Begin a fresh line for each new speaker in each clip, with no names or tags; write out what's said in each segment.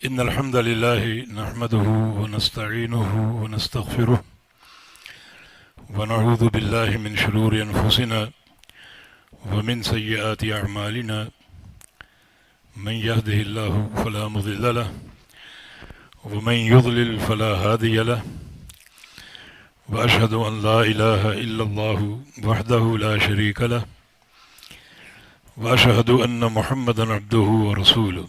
إن الحمد لله نحمده ونستعينه ونستغفره ونعوذ بالله من شرور أنفسنا ومن سيئات أعمالنا. من يهده الله فلا مضل له ومن يضلل فلا هادي له، وأشهد أن لا إله إلا الله وحده لا شريك له، وأشهد أن محمدا عبده ورسوله.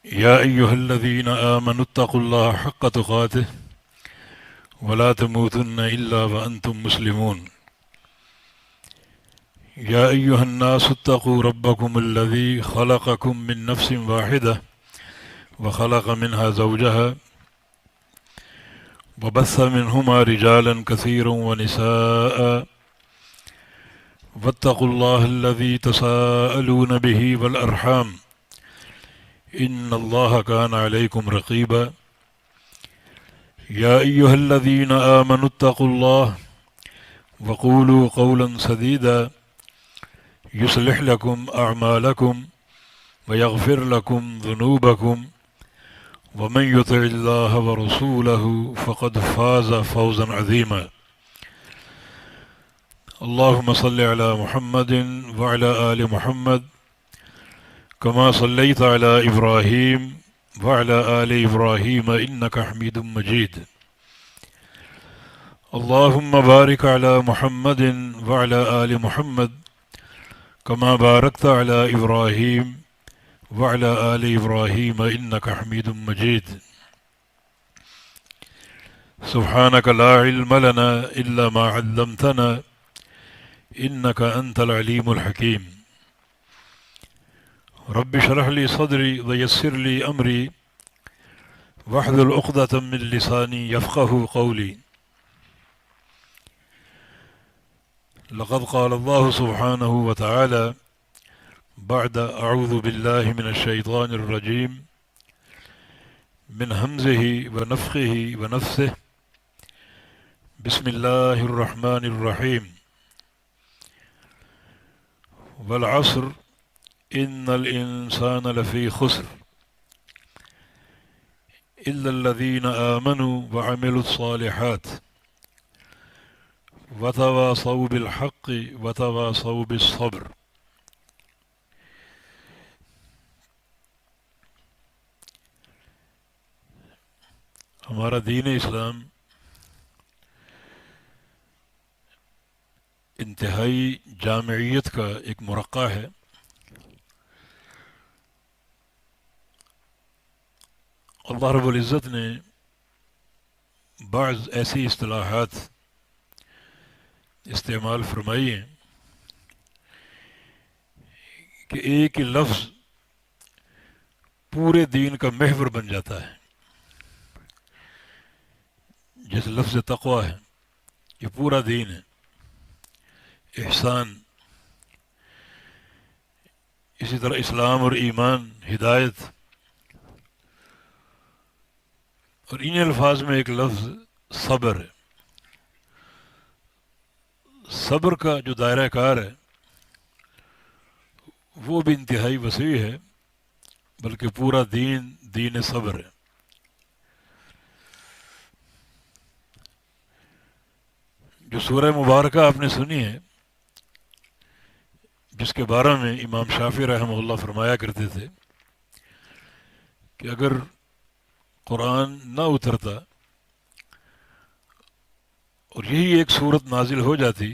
يا أيها الذين آمنوا اتقوا الله حق تقاته ولا تموتن إلا وأنتم مسلمون. يا أيها الناس اتقوا ربكم الذي خلقكم من نفس واحدة وخلق منها زوجها وبث منهما رجالا كثيرا ونساء، واتقوا الله الذي تساءلون به والأرحام إن الله كان عليكم رقيبا. يا أيها الذين آمنوا اتقوا الله وقولوا قولا سديدا يصلح لكم أعمالكم ويغفر لكم ذنوبكم، ومن يطع الله ورسوله فقد فاز فوزا عظيما. اللهم صل على محمد وعلى آل محمد كما صليت على إبراهيم وعلى آل إبراهيم إنك حميد مجيد. اللهم بارك على محمد وعلى آل محمد كما باركت على إبراهيم وعلى آل إبراهيم إنك حميد مجيد. سبحانك لا علم لنا إلا ما علمتنا إنك أنت العليم الحكيم. رب اشرح لي صدري ويسر لي أمري واحلل عقدة من لساني يفقه قولي. لقد قال الله سبحانه وتعالى بعد أعوذ بالله من الشيطان الرجيم من همزه ونفخه ونفثه. بسم الله الرحمن الرحيم. والعصر إن الإنسان لفي خسر إلا الذين آمنوا وعملوا الصالحات وتواصوا بالحق وتواصوا بالصبر. ہمارا دین اسلام انتہائی جامعیت کا ایک مرقع ہے. اللہ رب العزت نے بعض ایسی اصطلاحات استعمال فرمائی ہیں کہ ایک ہی لفظ پورے دین کا محور بن جاتا ہے. جیسے لفظ تقوی ہے، یہ پورا دین ہے. احسان، اسی طرح اسلام اور ایمان، ہدایت، اور ان الفاظ میں ایک لفظ صبر ہے. صبر کا جو دائرہ کار ہے وہ بھی انتہائی وسیع ہے، بلکہ پورا دین دین صبر ہے. جو سورہ مبارکہ آپ نے سنی ہے، جس کے بارے میں امام شافعی رحمہ اللہ فرمایا کرتے تھے کہ اگر قرآن نہ اترتا اور یہی ایک صورت نازل ہو جاتی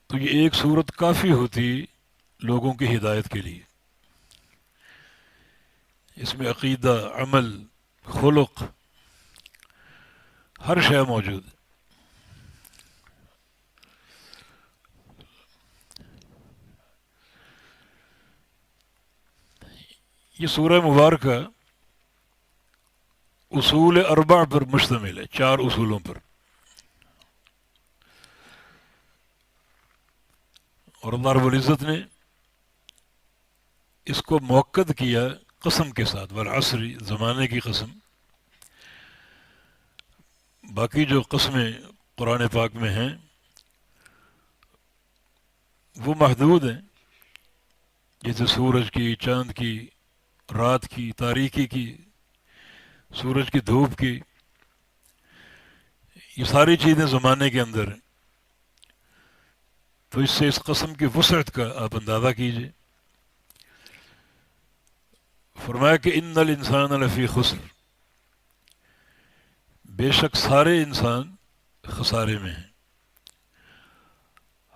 تو یہ ایک صورت کافی ہوتی لوگوں کی ہدایت کے لیے. اس میں عقیدہ، عمل، خلق، ہر شے موجود ہے. یہ سورہ مبارکہ اصول اربع پر مشتمل ہے، 4 اصولوں پر. اور اللہ رب العزت نے اس کو موقد کیا قسم کے ساتھ، والعصر، زمانے کی قسم. باقی جو قسمیں قرآن پاک میں ہیں وہ محدود ہیں، جیسے سورج کی، چاند کی، رات کی، تاریکی کی، سورج کی دھوپ کی، یہ ساری چیزیں زمانے کے اندر ہیں. تو اس سے اس قسم کی وسعت کا آپ اندازہ کیجئے. فرمایا کہ ان الانسان لفی خسر، بے شک سارے انسان خسارے میں ہیں.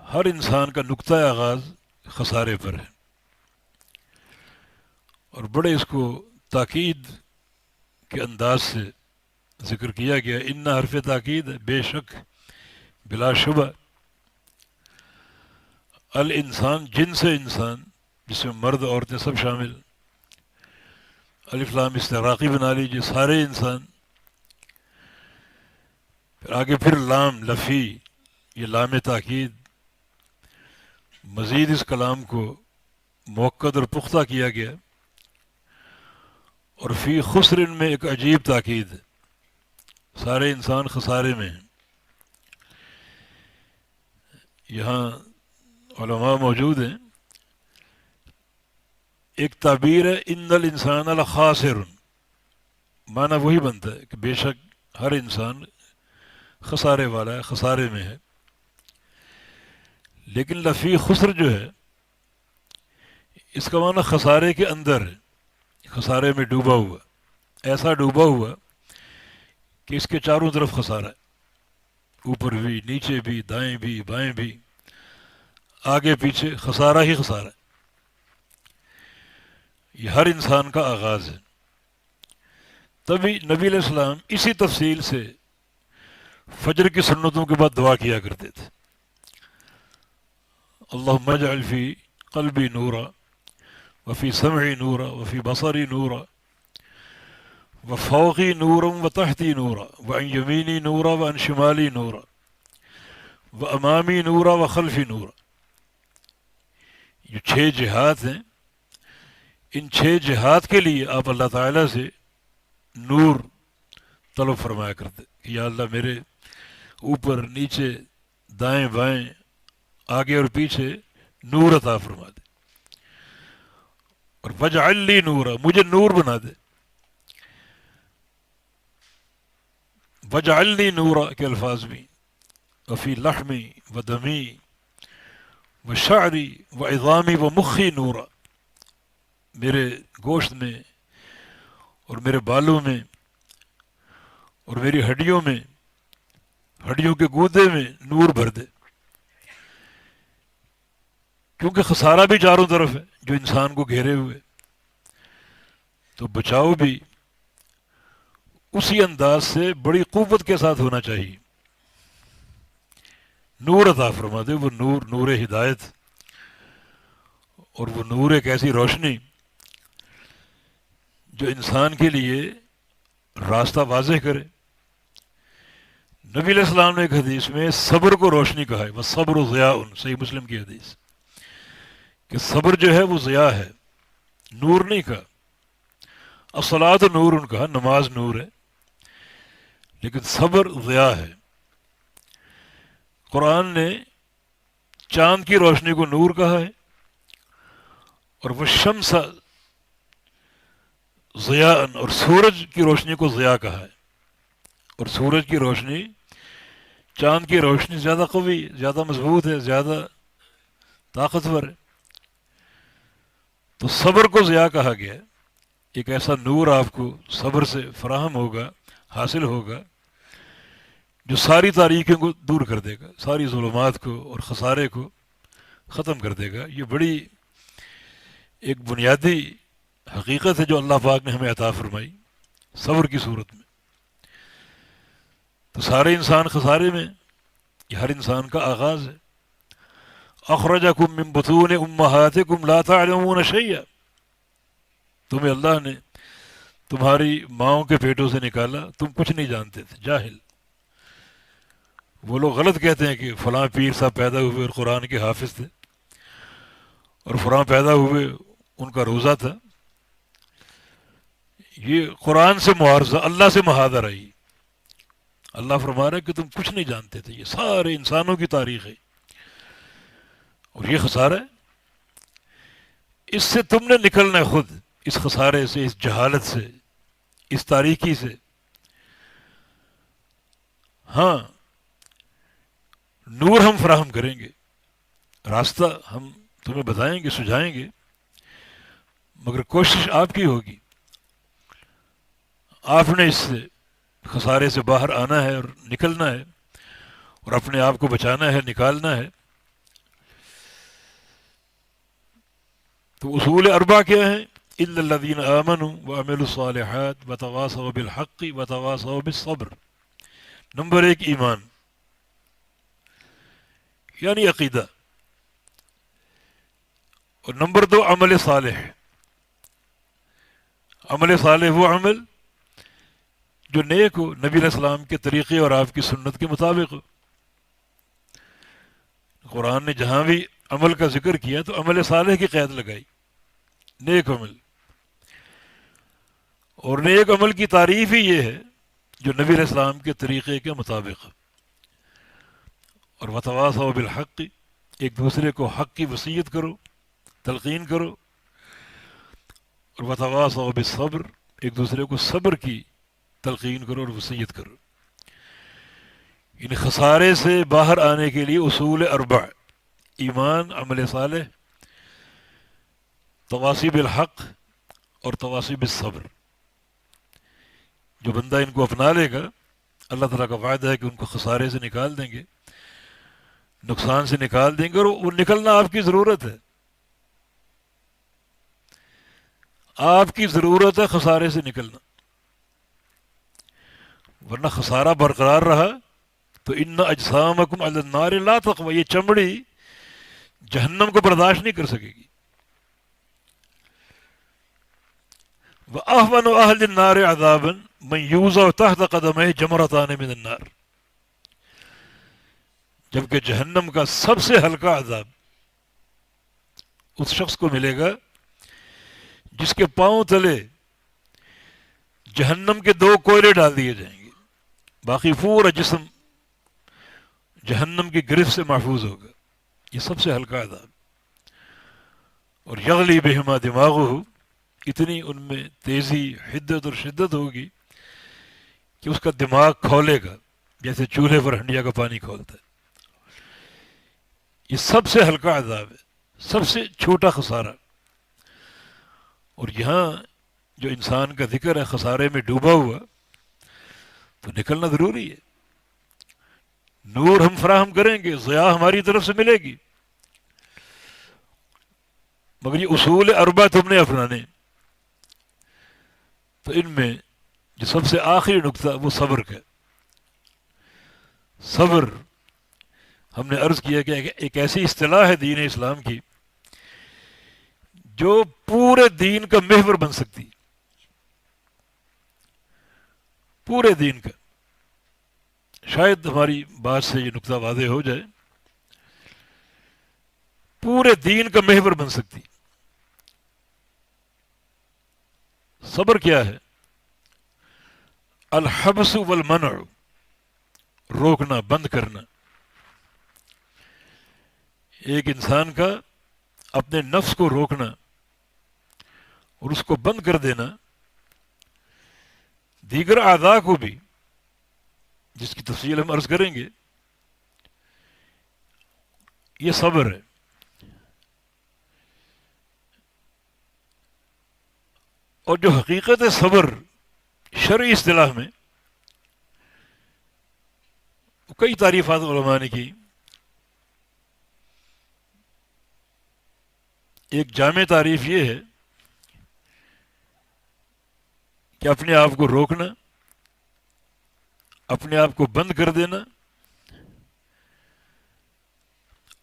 ہر انسان کا نقطہ آغاز خسارے پر ہے. اور بڑے اس کو تاکید کے انداز سے ذکر کیا گیا. ان حرف تاکید ہے، بے شک، بلا شبہ. الانسان جن سے انسان، جس میں مرد عورتیں سب شامل. الف لام استغراقی بنا لیجیے، سارے انسان. پھر آگے پھر لام لفی، یہ لام تاکید. مزید اس کلام کو موقد اور پختہ کیا گیا. اور فی خسر میں ایک عجیب تاکید ہے، سارے انسان خسارے میں ہیں. یہاں علماء موجود ہیں. ایک تعبیر ہے ان الانسان لخاسر، معنی وہی بنتا ہے کہ بے شک ہر انسان خسارے والا ہے، خسارے میں ہے. لیکن لفی خسر جو ہے، اس کا معنی خسارے کے اندر ہے، خسارے میں ڈوبا ہوا، ایسا ڈوبا ہوا کہ اس کے چاروں طرف خسارہ ہے، اوپر بھی، نیچے بھی، دائیں بھی، بائیں بھی، آگے پیچھے خسارہ ہی خسارہ ہے. یہ ہر انسان کا آغاز ہے. تبھی نبی علیہ السلام اسی تفصیل سے فجر کی سنتوں کے بعد دعا کیا کرتے تھے. اللہم اجعل فی قلبی نورا، وفی سمعی نورا، وفی بصری نورا، وفوقی نورا وتحتی نورا، وعن یمینی نورا وعن شمالی نورا، وامامی نورا وخلفی نورا. یہ 6 جہات ہیں. ان 6 جہات کے لیے آپ اللہ تعالیٰ سے نور طلب فرمایا کرتے کہ یا اللہ میرے اوپر، نیچے، دائیں بائیں، آگے اور پیچھے نور عطا فرما دے. اور وجعل لی نورا، مجھے نور بنا دے. وجعل لی نورا کے الفاظ بھی، وفی لحمی و دمی و شعری و عظامی و مخی نورا، میرے گوشت میں اور میرے بالوں میں اور میری ہڈیوں میں، ہڈیوں کے گودے میں نور بھر دے. کیونکہ خسارہ بھی چاروں طرف ہے جو انسان کو گھیرے ہوئے. تو بچاؤ بھی اسی انداز سے بڑی قوت کے ساتھ ہونا چاہیے. نور عطا فرما دے. وہ نور، نور ہدایت، اور وہ نور ایک ایسی روشنی جو انسان کے لیے راستہ واضح کرے. نبی علیہ السلام نے ایک حدیث میں صبر کو روشنی کہا ہے، وَالصَّبْرُ ضِيَاءٌ، صحیح مسلم کی حدیث، کہ صبر جو ہے وہ ضیاء ہے، نور نہیں کہا. الصلاۃ نور ان کہا، نماز نور ہے، لیکن صبر ضیاء ہے. قرآن نے چاند کی روشنی کو نور کہا ہے، اور وہ شمس ضیاء، اور سورج کی روشنی کو ضیاء کہا ہے. اور سورج کی روشنی چاند کی روشنی زیادہ قوی، زیادہ مضبوط ہے، زیادہ طاقتور ہے. تو صبر کو ضیاء کہا گیا ہے. ایک ایسا نور آپ کو صبر سے فراہم ہوگا، حاصل ہوگا، جو ساری تاریکیوں کو دور کر دے گا، ساری ظلمات کو اور خسارے کو ختم کر دے گا. یہ بڑی ایک بنیادی حقیقت ہے جو اللہ پاک نے ہمیں عطا فرمائی صبر کی صورت میں. تو سارے انسان خسارے میں، یہ ہر انسان کا آغاز ہے. اخرجکم من بطون امہاتکم لا تعلمون شیئا، تمہیں اللہ نے تمہاری ماؤں کے پیٹوں سے نکالا، تم کچھ نہیں جانتے تھے، جاہل. وہ لوگ غلط کہتے ہیں کہ فلاں پیر صاحب پیدا ہوئے اور قرآن کے حافظ تھے، اور فلاں پیدا ہوئے ان کا روزہ تھا. یہ قرآن سے معارضہ، اللہ سے محاذہ رہی. اللہ فرما رہا ہے کہ تم کچھ نہیں جانتے تھے. یہ سارے انسانوں کی تاریخ ہے، اور یہ خسارہ ہے. اس سے تم نے نکلنا ہے خود، اس خسارے سے، اس جہالت سے، اس تاریکی سے. ہاں نور ہم فراہم کریں گے، راستہ ہم تمہیں بتائیں گے، سجھائیں گے، مگر کوشش آپ کی ہوگی. آپ نے اس سے خسارے سے باہر آنا ہے اور نکلنا ہے اور اپنے آپ کو بچانا ہے، نکالنا ہے. تو اصول اربع کیا ہیں؟ الا الذین آمنوا وعملوا الصالحات وتواصوا بالحق وتواصوا بالصبر. نمبر ایک ایمان یعنی عقیدہ، اور نمبر دو عمل صالح. عمل صالح وہ عمل جو نیک ہو، نبی علیہ السلام کے طریقے اور آپ کی سنت کے مطابق ہو. قرآن نے جہاں بھی عمل کا ذکر کیا تو عمل صالح کی قید لگائی، نیک عمل. اور نیک عمل کی تعریف ہی یہ ہے جو نبی علیہ السلام کے طریقے کے مطابق. اور وتواصوا بالحق، ایک دوسرے کو حق کی وصیت کرو، تلقین کرو. اور وتواصوا بالصبر، ایک دوسرے کو صبر کی تلقین کرو اور وصیت کرو. ان خسارے سے باہر آنے کے لیے اصول اربع: ایمان، عمل صالح، تواصی بالحق اور تواصی بالصبر. جو بندہ ان کو اپنا لے گا، اللہ تعالیٰ کا وعدہ ہے کہ ان کو خسارے سے نکال دیں گے، نقصان سے نکال دیں گے. اور وہ نکلنا آپ کی ضرورت ہے، آپ کی ضرورت ہے خسارے سے نکلنا. ورنہ خسارہ برقرار رہا تو ان اجسامکم علی النار لا تقوی، یہ چمڑی جہنم کو برداشت نہیں کر سکے گی. وَأَهْوَنُ أَهْلِ النَّارِ عَذَابًا مَنْ يُوضَعُ تَحْتَ قَدَمَيْهِ جَمْرَتَانِ مِنَ النَّارِ. جبکہ جہنم کا سب سے ہلکا عذاب اس شخص کو ملے گا جس کے پاؤں تلے جہنم کے 2 کوئلے ڈال دیے جائیں گے، باقی پورا جسم جہنم کی گرفت سے محفوظ ہوگا. یہ سب سے ہلکا عذاب. اور یغلی بہما دماغہ، اتنی ان میں تیزی، حدت اور شدت ہوگی کہ اس کا دماغ کھولے گا جیسے چولہے پر ہنڈیا کا پانی کھولتا ہے. یہ سب سے ہلکا عذاب ہے، سب سے چھوٹا خسارہ. اور یہاں جو انسان کا ذکر ہے خسارے میں ڈوبا ہوا، تو نکلنا ضروری ہے. نور ہم فراہم کریں گے، ضیاء ہماری طرف سے ملے گی، مگر یہ اصول اربع تم نے اپنانے. تو ان میں جو سب سے آخری نقطہ وہ صبر کا. صبر ہم نے عرض کیا کہ ایک ایسی اصطلاح ہے دین اسلام کی جو پورے دین کا محور بن سکتی، پورے دین کا. شاید ہماری بات سے یہ نقطہ واضح ہو جائے، پورے دین کا محور بن سکتی. صبر کیا ہے؟ الحبس والمنع، روکنا، بند کرنا. ایک انسان کا اپنے نفس کو روکنا اور اس کو بند کر دینا، دیگر اعضاء کو بھی، جس کی تفصیل ہم عرض کریں گے. یہ صبر ہے. اور جو حقیقت صبر شرعی اصطلاح میں کئی تعریفات علماء نے کی. ایک جامع تعریف یہ ہے کہ اپنے آپ کو روکنا، اپنے آپ کو بند کر دینا،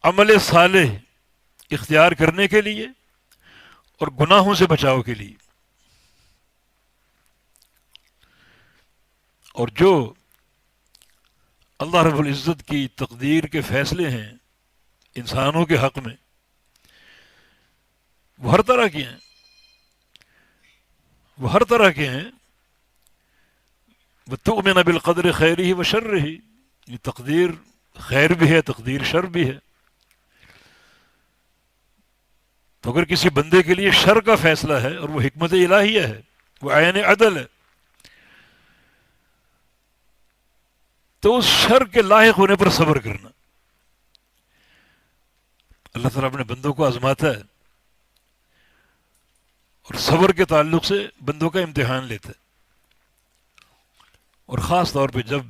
عمل صالح اختیار کرنے کے لیے اور گناہوں سے بچاؤ کے لیے. اور جو اللہ رب العزت کی تقدیر کے فیصلے ہیں انسانوں کے حق میں، وہ ہر طرح کے ہیں، وہ ہر طرح کے ہیں. وَتُؤْمِنَ بِالْقَدْرِ خَيْرِهِ وَشَرِّهِ، یہ تقدیر خیر بھی ہے، تقدیر شر بھی ہے. تو اگر کسی بندے کے لیے شر کا فیصلہ ہے اور وہ حکمت الہیہ ہے، وہ عین عدل ہے، تو اس شر کے لاحق ہونے پر صبر کرنا. اللہ تعالیٰ اپنے بندوں کو آزماتا ہے اور صبر کے تعلق سے بندوں کا امتحان لیتا ہے. اور خاص طور پہ جب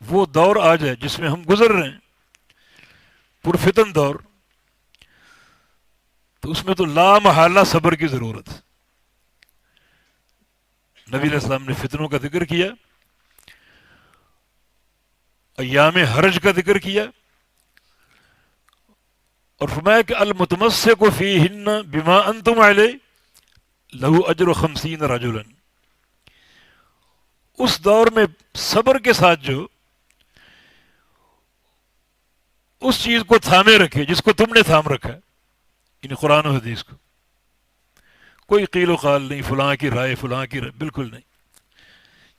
وہ دور آ جائے جس میں ہم گزر رہے ہیں، پرفتن دور، تو اس میں تو لا محالہ صبر کی ضرورت ہے. نبی علیہ السلام نے فتنوں کا ذکر کیا، ایام حرج کا ذکر کیا، اور فرمایا کہ المتمسک فیہن بما انتم علیہ لہو اجر 50 رجلا. اس دور میں صبر کے ساتھ جو اس چیز کو تھامے رکھے جس کو تم نے تھام رکھا ہے، یعنی قرآن و حدیث کو، کوئی قیل و قال نہیں، فلاں کی رائے فلاں کی رائے، بالکل نہیں.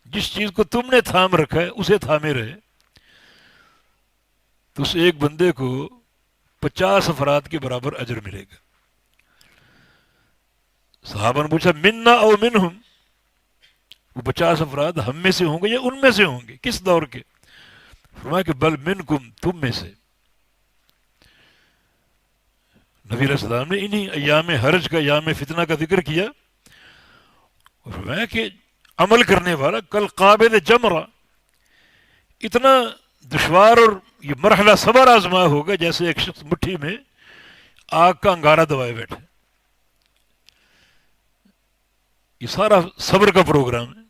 جس چیز کو تم نے تھام رکھا ہے اسے تھامے رہے، تو اس ایک بندے کو 50 افراد کے برابر اجر ملے گا. صحابہ نے پوچھا منا او منہم، وہ 50 افراد ہم میں سے ہوں گے یا ان میں سے ہوں گے؟ کس دور کے؟ فرمایا کہ بل منکم، تم میں سے. نبی علیہ السلام نے انہی ایام حرج کا، ایام فتنہ کا ذکر کیا اور فرمایا کہ عمل کرنے والا کل قابل جمرہ، اتنا دشوار اور یہ مرحلہ صبر آزما ہوگا جیسے ایک شخص مٹھی میں آگ کا انگارہ دبائے بیٹھے. یہ سارا صبر کا پروگرام ہے.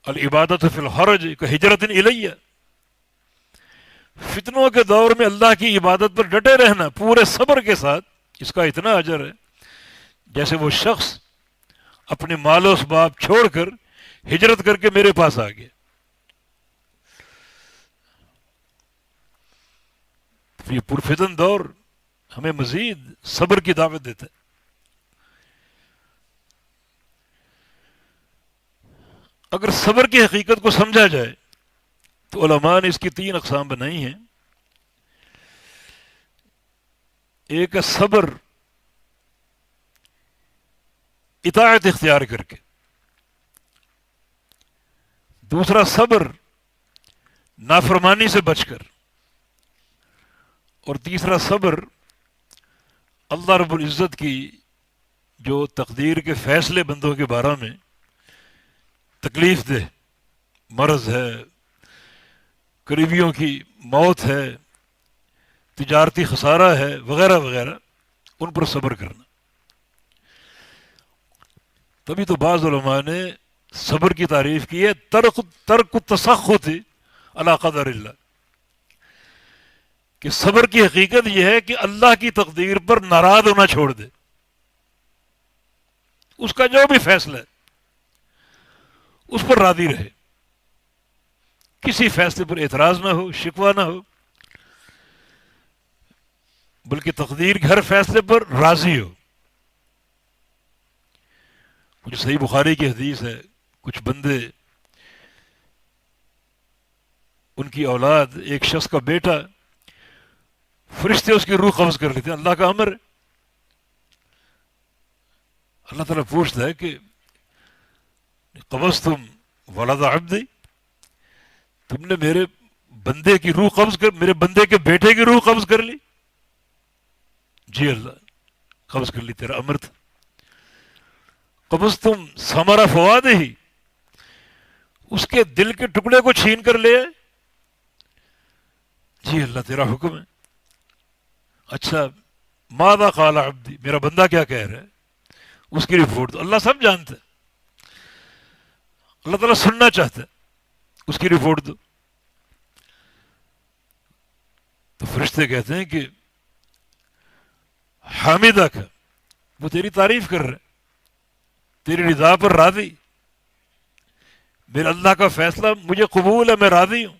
العبادت فی الحرج کہجرۃ الیہ، فتنوں کے دور میں اللہ کی عبادت پر ڈٹے رہنا پورے صبر کے ساتھ، اس کا اتنا اجر ہے جیسے وہ شخص اپنے مال و اسباب چھوڑ کر ہجرت کر کے میرے پاس آ گیا. یہ پرفتن دور ہمیں مزید صبر کی دعوت دیتا ہے. اگر صبر کی حقیقت کو سمجھا جائے تو علماء نے اس کی 3 اقسام بنائی ہیں. ایک ہے صبر اطاعت اختیار کر کے، دوسرا صبر نافرمانی سے بچ کر، اور تیسرا صبر اللہ رب العزت کی جو تقدیر کے فیصلے بندوں کے بارے میں، تکلیف دہ مرض ہے، قریبیوں کی موت ہے، تجارتی خسارہ ہے، وغیرہ وغیرہ، ان پر صبر کرنا. تبھی تو بعض علماء نے صبر کی تعریف کی ہے ترک التسخط علی قدر اللہ، کہ صبر کی حقیقت یہ ہے کہ اللہ کی تقدیر پر ناراض ہونا چھوڑ دے. اس کا جو بھی فیصلہ ہے اس پر راضی رہے، کسی فیصلے پر اعتراض نہ ہو، شکوہ نہ ہو، بلکہ تقدیر کے ہر فیصلے پر راضی ہو. جو صحیح بخاری کی حدیث ہے، کچھ بندے، ان کی اولاد، ایک شخص کا بیٹا، فرشتے اس کی روح قبض کر لیتے ہیں، اللہ کا امر ہے. اللہ تعالیٰ پوچھتا ہے کہ قبضتم ولد عبدی، تم نے میرے بندے کی روح قبض کر، میرے بندے کے بیٹے کی روح قبض کر لی؟ جی اللہ، قبض کر لی، تیرا امر تھا. قبضتم ثمر فؤادہ، اس کے دل کے ٹکڑے کو چھین کر لے؟ جی اللہ، تیرا حکم ہے. اچھا، ماذا قال عبدی، میرا بندہ کیا کہہ رہا ہے، اس کی رپورٹ دو. اللہ سب جانتا ہے، اللہ تعالیٰ سننا چاہتا ہے، اس کی رپورٹ دو. تو فرشتے کہتے ہیں کہ حامدہ کا، وہ تیری تعریف کر رہے ہیں، تیری رضا پر راضی، میرے اللہ کا فیصلہ مجھے قبول ہے، میں راضی ہوں.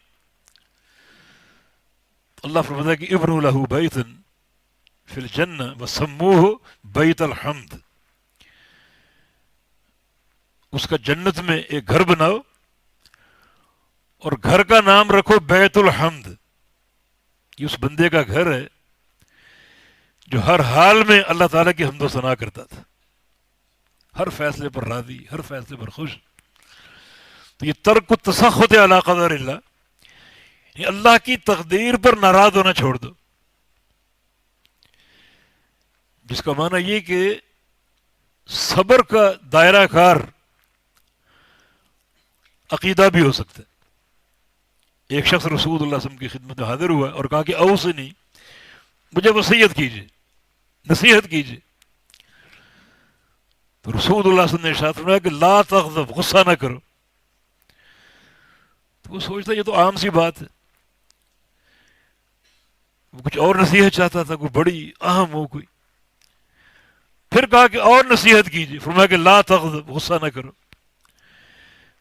اللہ فرماتا ہے کہ ابنوا لہ بیتا فی الجنہ وسموہ بیت الحمد، اس کا جنت میں ایک گھر بناؤ اور گھر کا نام رکھو بیت الحمد. یہ اس بندے کا گھر ہے جو ہر حال میں اللہ تعالیٰ کی حمد و ثنا کرتا تھا، ہر فیصلے پر راضی، ہر فیصلے پر خوش. تو یہ ترک التسخط علی قدر اللہ، یہ اللہ کی تقدیر پر ناراض ہونا چھوڑ دو، جس کا معنی یہ کہ صبر کا دائرہ کار عقیدہ بھی ہو سکتا ہے. ایک شخص رسول اللہ صلی اللہ علیہ وسلم کی خدمت میں حاضر ہوا اور کہا کہ اوصنی، مجھے وصیت کیجیے، نصیحت کیجیے. تو رسول اللہ صلی اللہ علیہ وسلم نے ارشاد فرمایا کہ لا تغضب، غصہ نہ کرو. تو وہ سوچتا یہ تو عام سی بات ہے، وہ کچھ اور نصیحت چاہتا تھا، کوئی بڑی اہم ہو کوئی. پھر کہا کہ اور نصیحت کیجیے، فرمایا کہ لا تغضب، غصہ نہ کرو.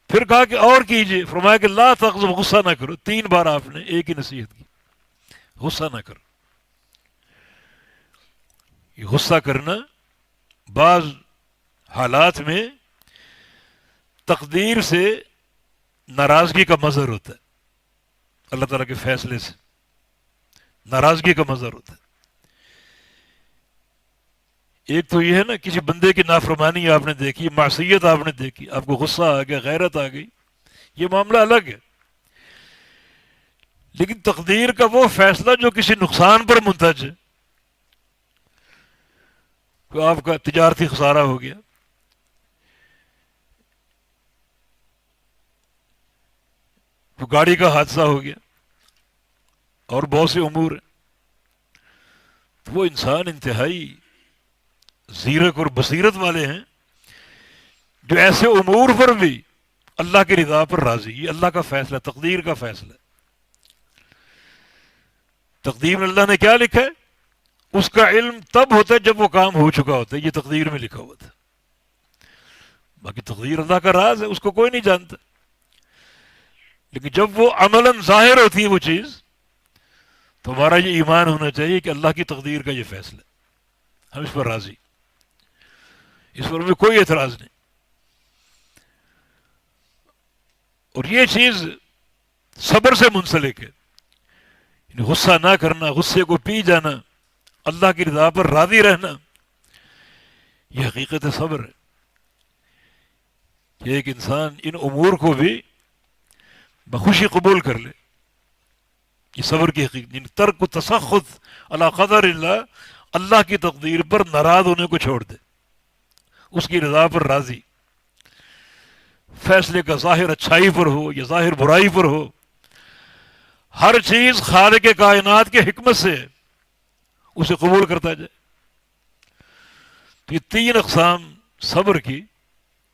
پھر کہا کہ اور کیجیے، فرمایا کہ لا تغضب، غصہ نہ کرو. 3 بار آپ نے ایک ہی نصیحت کی، غصہ نہ کرو. یہ غصہ کرنا بعض حالات میں تقدیر سے ناراضگی کا مظہر ہوتا ہے، اللہ تعالیٰ کے فیصلے سے ناراضگی کا مظہر ہوتا ہے. ایک تو یہ ہے نا، کسی بندے کی نافرمانی آپ نے دیکھی، معصیت آپ نے دیکھی، آپ کو غصہ آ گیا، غیرت آ گئی، یہ معاملہ الگ ہے. لیکن تقدیر کا وہ فیصلہ جو کسی نقصان پر منتج ہے، کہ آپ کا تجارتی خسارہ ہو گیا، تو گاڑی کا حادثہ ہو گیا، اور بہت سے امور ہیں، تو وہ انسان انتہائی زیرک اور بصیرت والے ہیں جو ایسے امور پر بھی اللہ کی رضا پر راضی. یہ اللہ کا فیصلہ، تقدیر کا فیصلہ. تقدیر میں اللہ نے کیا لکھا ہے اس کا علم تب ہوتا ہے جب وہ کام ہو چکا ہوتا ہے، یہ تقدیر میں لکھا ہوا تھا. باقی تقدیر اللہ کا راز ہے، اس کو کوئی نہیں جانتا. لیکن جب وہ عملاً ظاہر ہوتی ہے وہ چیز، تو ہمارا یہ ایمان ہونا چاہیے کہ اللہ کی تقدیر کا یہ فیصلہ ہے، ہم اس پر راضی، اس پر ہمیں کوئی اعتراض نہیں. اور یہ چیز صبر سے منسلک ہے، یعنی غصہ نہ کرنا، غصے کو پی جانا، اللہ کی رضا پر راضی رہنا، یہ حقیقت صبر ہے. کہ ایک انسان ان امور کو بھی بخوشی قبول کر لے، یہ صبر کی حقیقت. یعنی ترک تسخط علی قدر اللہ، اللہ کی تقدیر پر ناراض ہونے کو چھوڑ دے، اس کی رضا پر راضی. فیصلے کا ظاہر اچھائی پر ہو یا ظاہر برائی پر ہو، ہر چیز خالق کائنات کے حکمت سے اسے قبول کرتا جائے. تو یہ 3 اقسام صبر کی،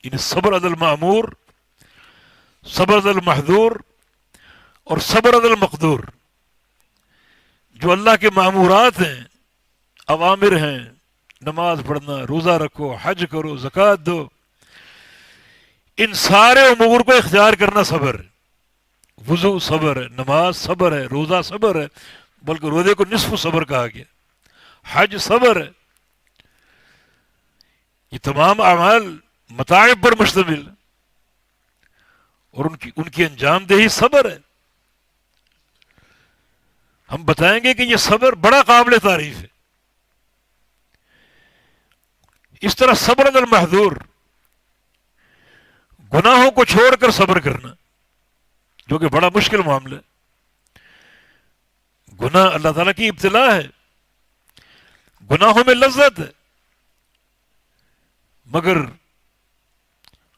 یعنی صبر علی المأمور، صبر علی المحظور، اور صبر علی المقدور. جو اللہ کے مأمورات ہیں، اوامر ہیں، نماز پڑھنا، روزہ رکھو، حج کرو، زکوٰۃ دو، ان سارے امور کو اختیار کرنا صبر ہے. وضو صبر ہے، نماز صبر ہے، روزہ صبر ہے، بلکہ روزے کو نصف صبر کہا گیا، حج صبر ہے. یہ تمام اعمال متاعب پر مشتمل، اور ان کی انجام دہی صبر ہے. ہم بتائیں گے کہ یہ صبر بڑا قابل تعریف ہے. اس طرح صبر علی المحظور، گناہوں کو چھوڑ کر صبر کرنا، جو کہ بڑا مشکل معاملہ ہے. گناہ اللہ تعالیٰ کی ابتلا ہے، گناہوں میں لذت ہے، مگر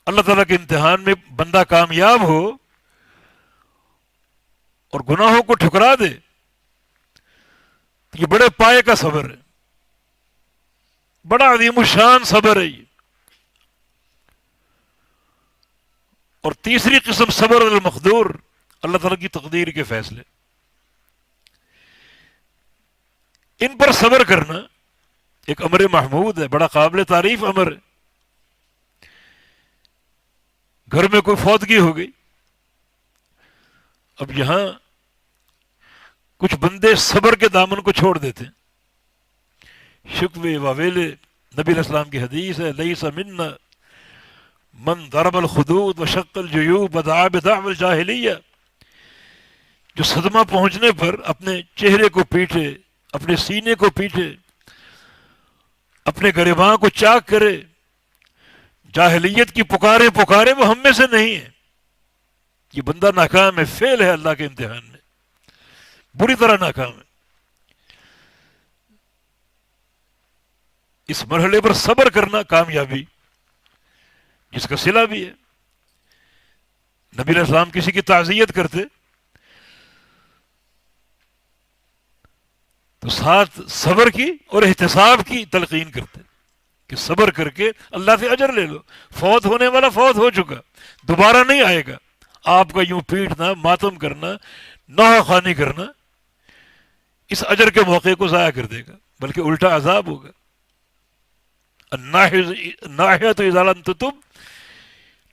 اللہ تعالیٰ کے امتحان میں بندہ کامیاب ہو اور گناہوں کو ٹھکرا دے، یہ بڑے پائے کا صبر ہے، بڑا عظیم الشان صبر ہے یہ. اور تیسری قسم صبر المقدور، اللہ تعالیٰ کی تقدیر کے فیصلے، ان پر صبر کرنا ایک امر محمود ہے، بڑا قابل تعریف امر ہے. گھر میں کوئی فوتگی ہو گئی، اب یہاں کچھ بندے صبر کے دامن کو چھوڑ دیتے ہیں، شکوے واویلے. نبی علیہ السلام کی حدیث ہے، لیس منا من ضرب الخدود وشق الجیوب ودعا بدعوى الجاہلیہ، جو صدمہ پہنچنے پر اپنے چہرے کو پیٹے، اپنے سینے کو پیٹے، اپنے گریباں کو چاک کرے، جاہلیت کی پکارے وہ ہم میں سے نہیں ہے. یہ بندہ ناکام ہے، فیل ہے اللہ کے امتحان میں، بری طرح ناکام ہے. اس مرحلے پر صبر کرنا کامیابی، جس کا صلہ بھی ہے. نبی علیہ السلام کسی کی تعزیت کرتے تو ساتھ صبر کی اور احتساب کی تلقین کرتے کہ صبر کر کے اللہ سے اجر لے لو. فوت ہونے والا فوت ہو چکا، دوبارہ نہیں آئے گا. آپ کا یوں پیٹنا، ماتم کرنا، نوحہ خوانی کرنا اس اجر کے موقع کو ضائع کر دے گا، بلکہ الٹا عذاب ہوگا. ناحیت اذا لم تتب،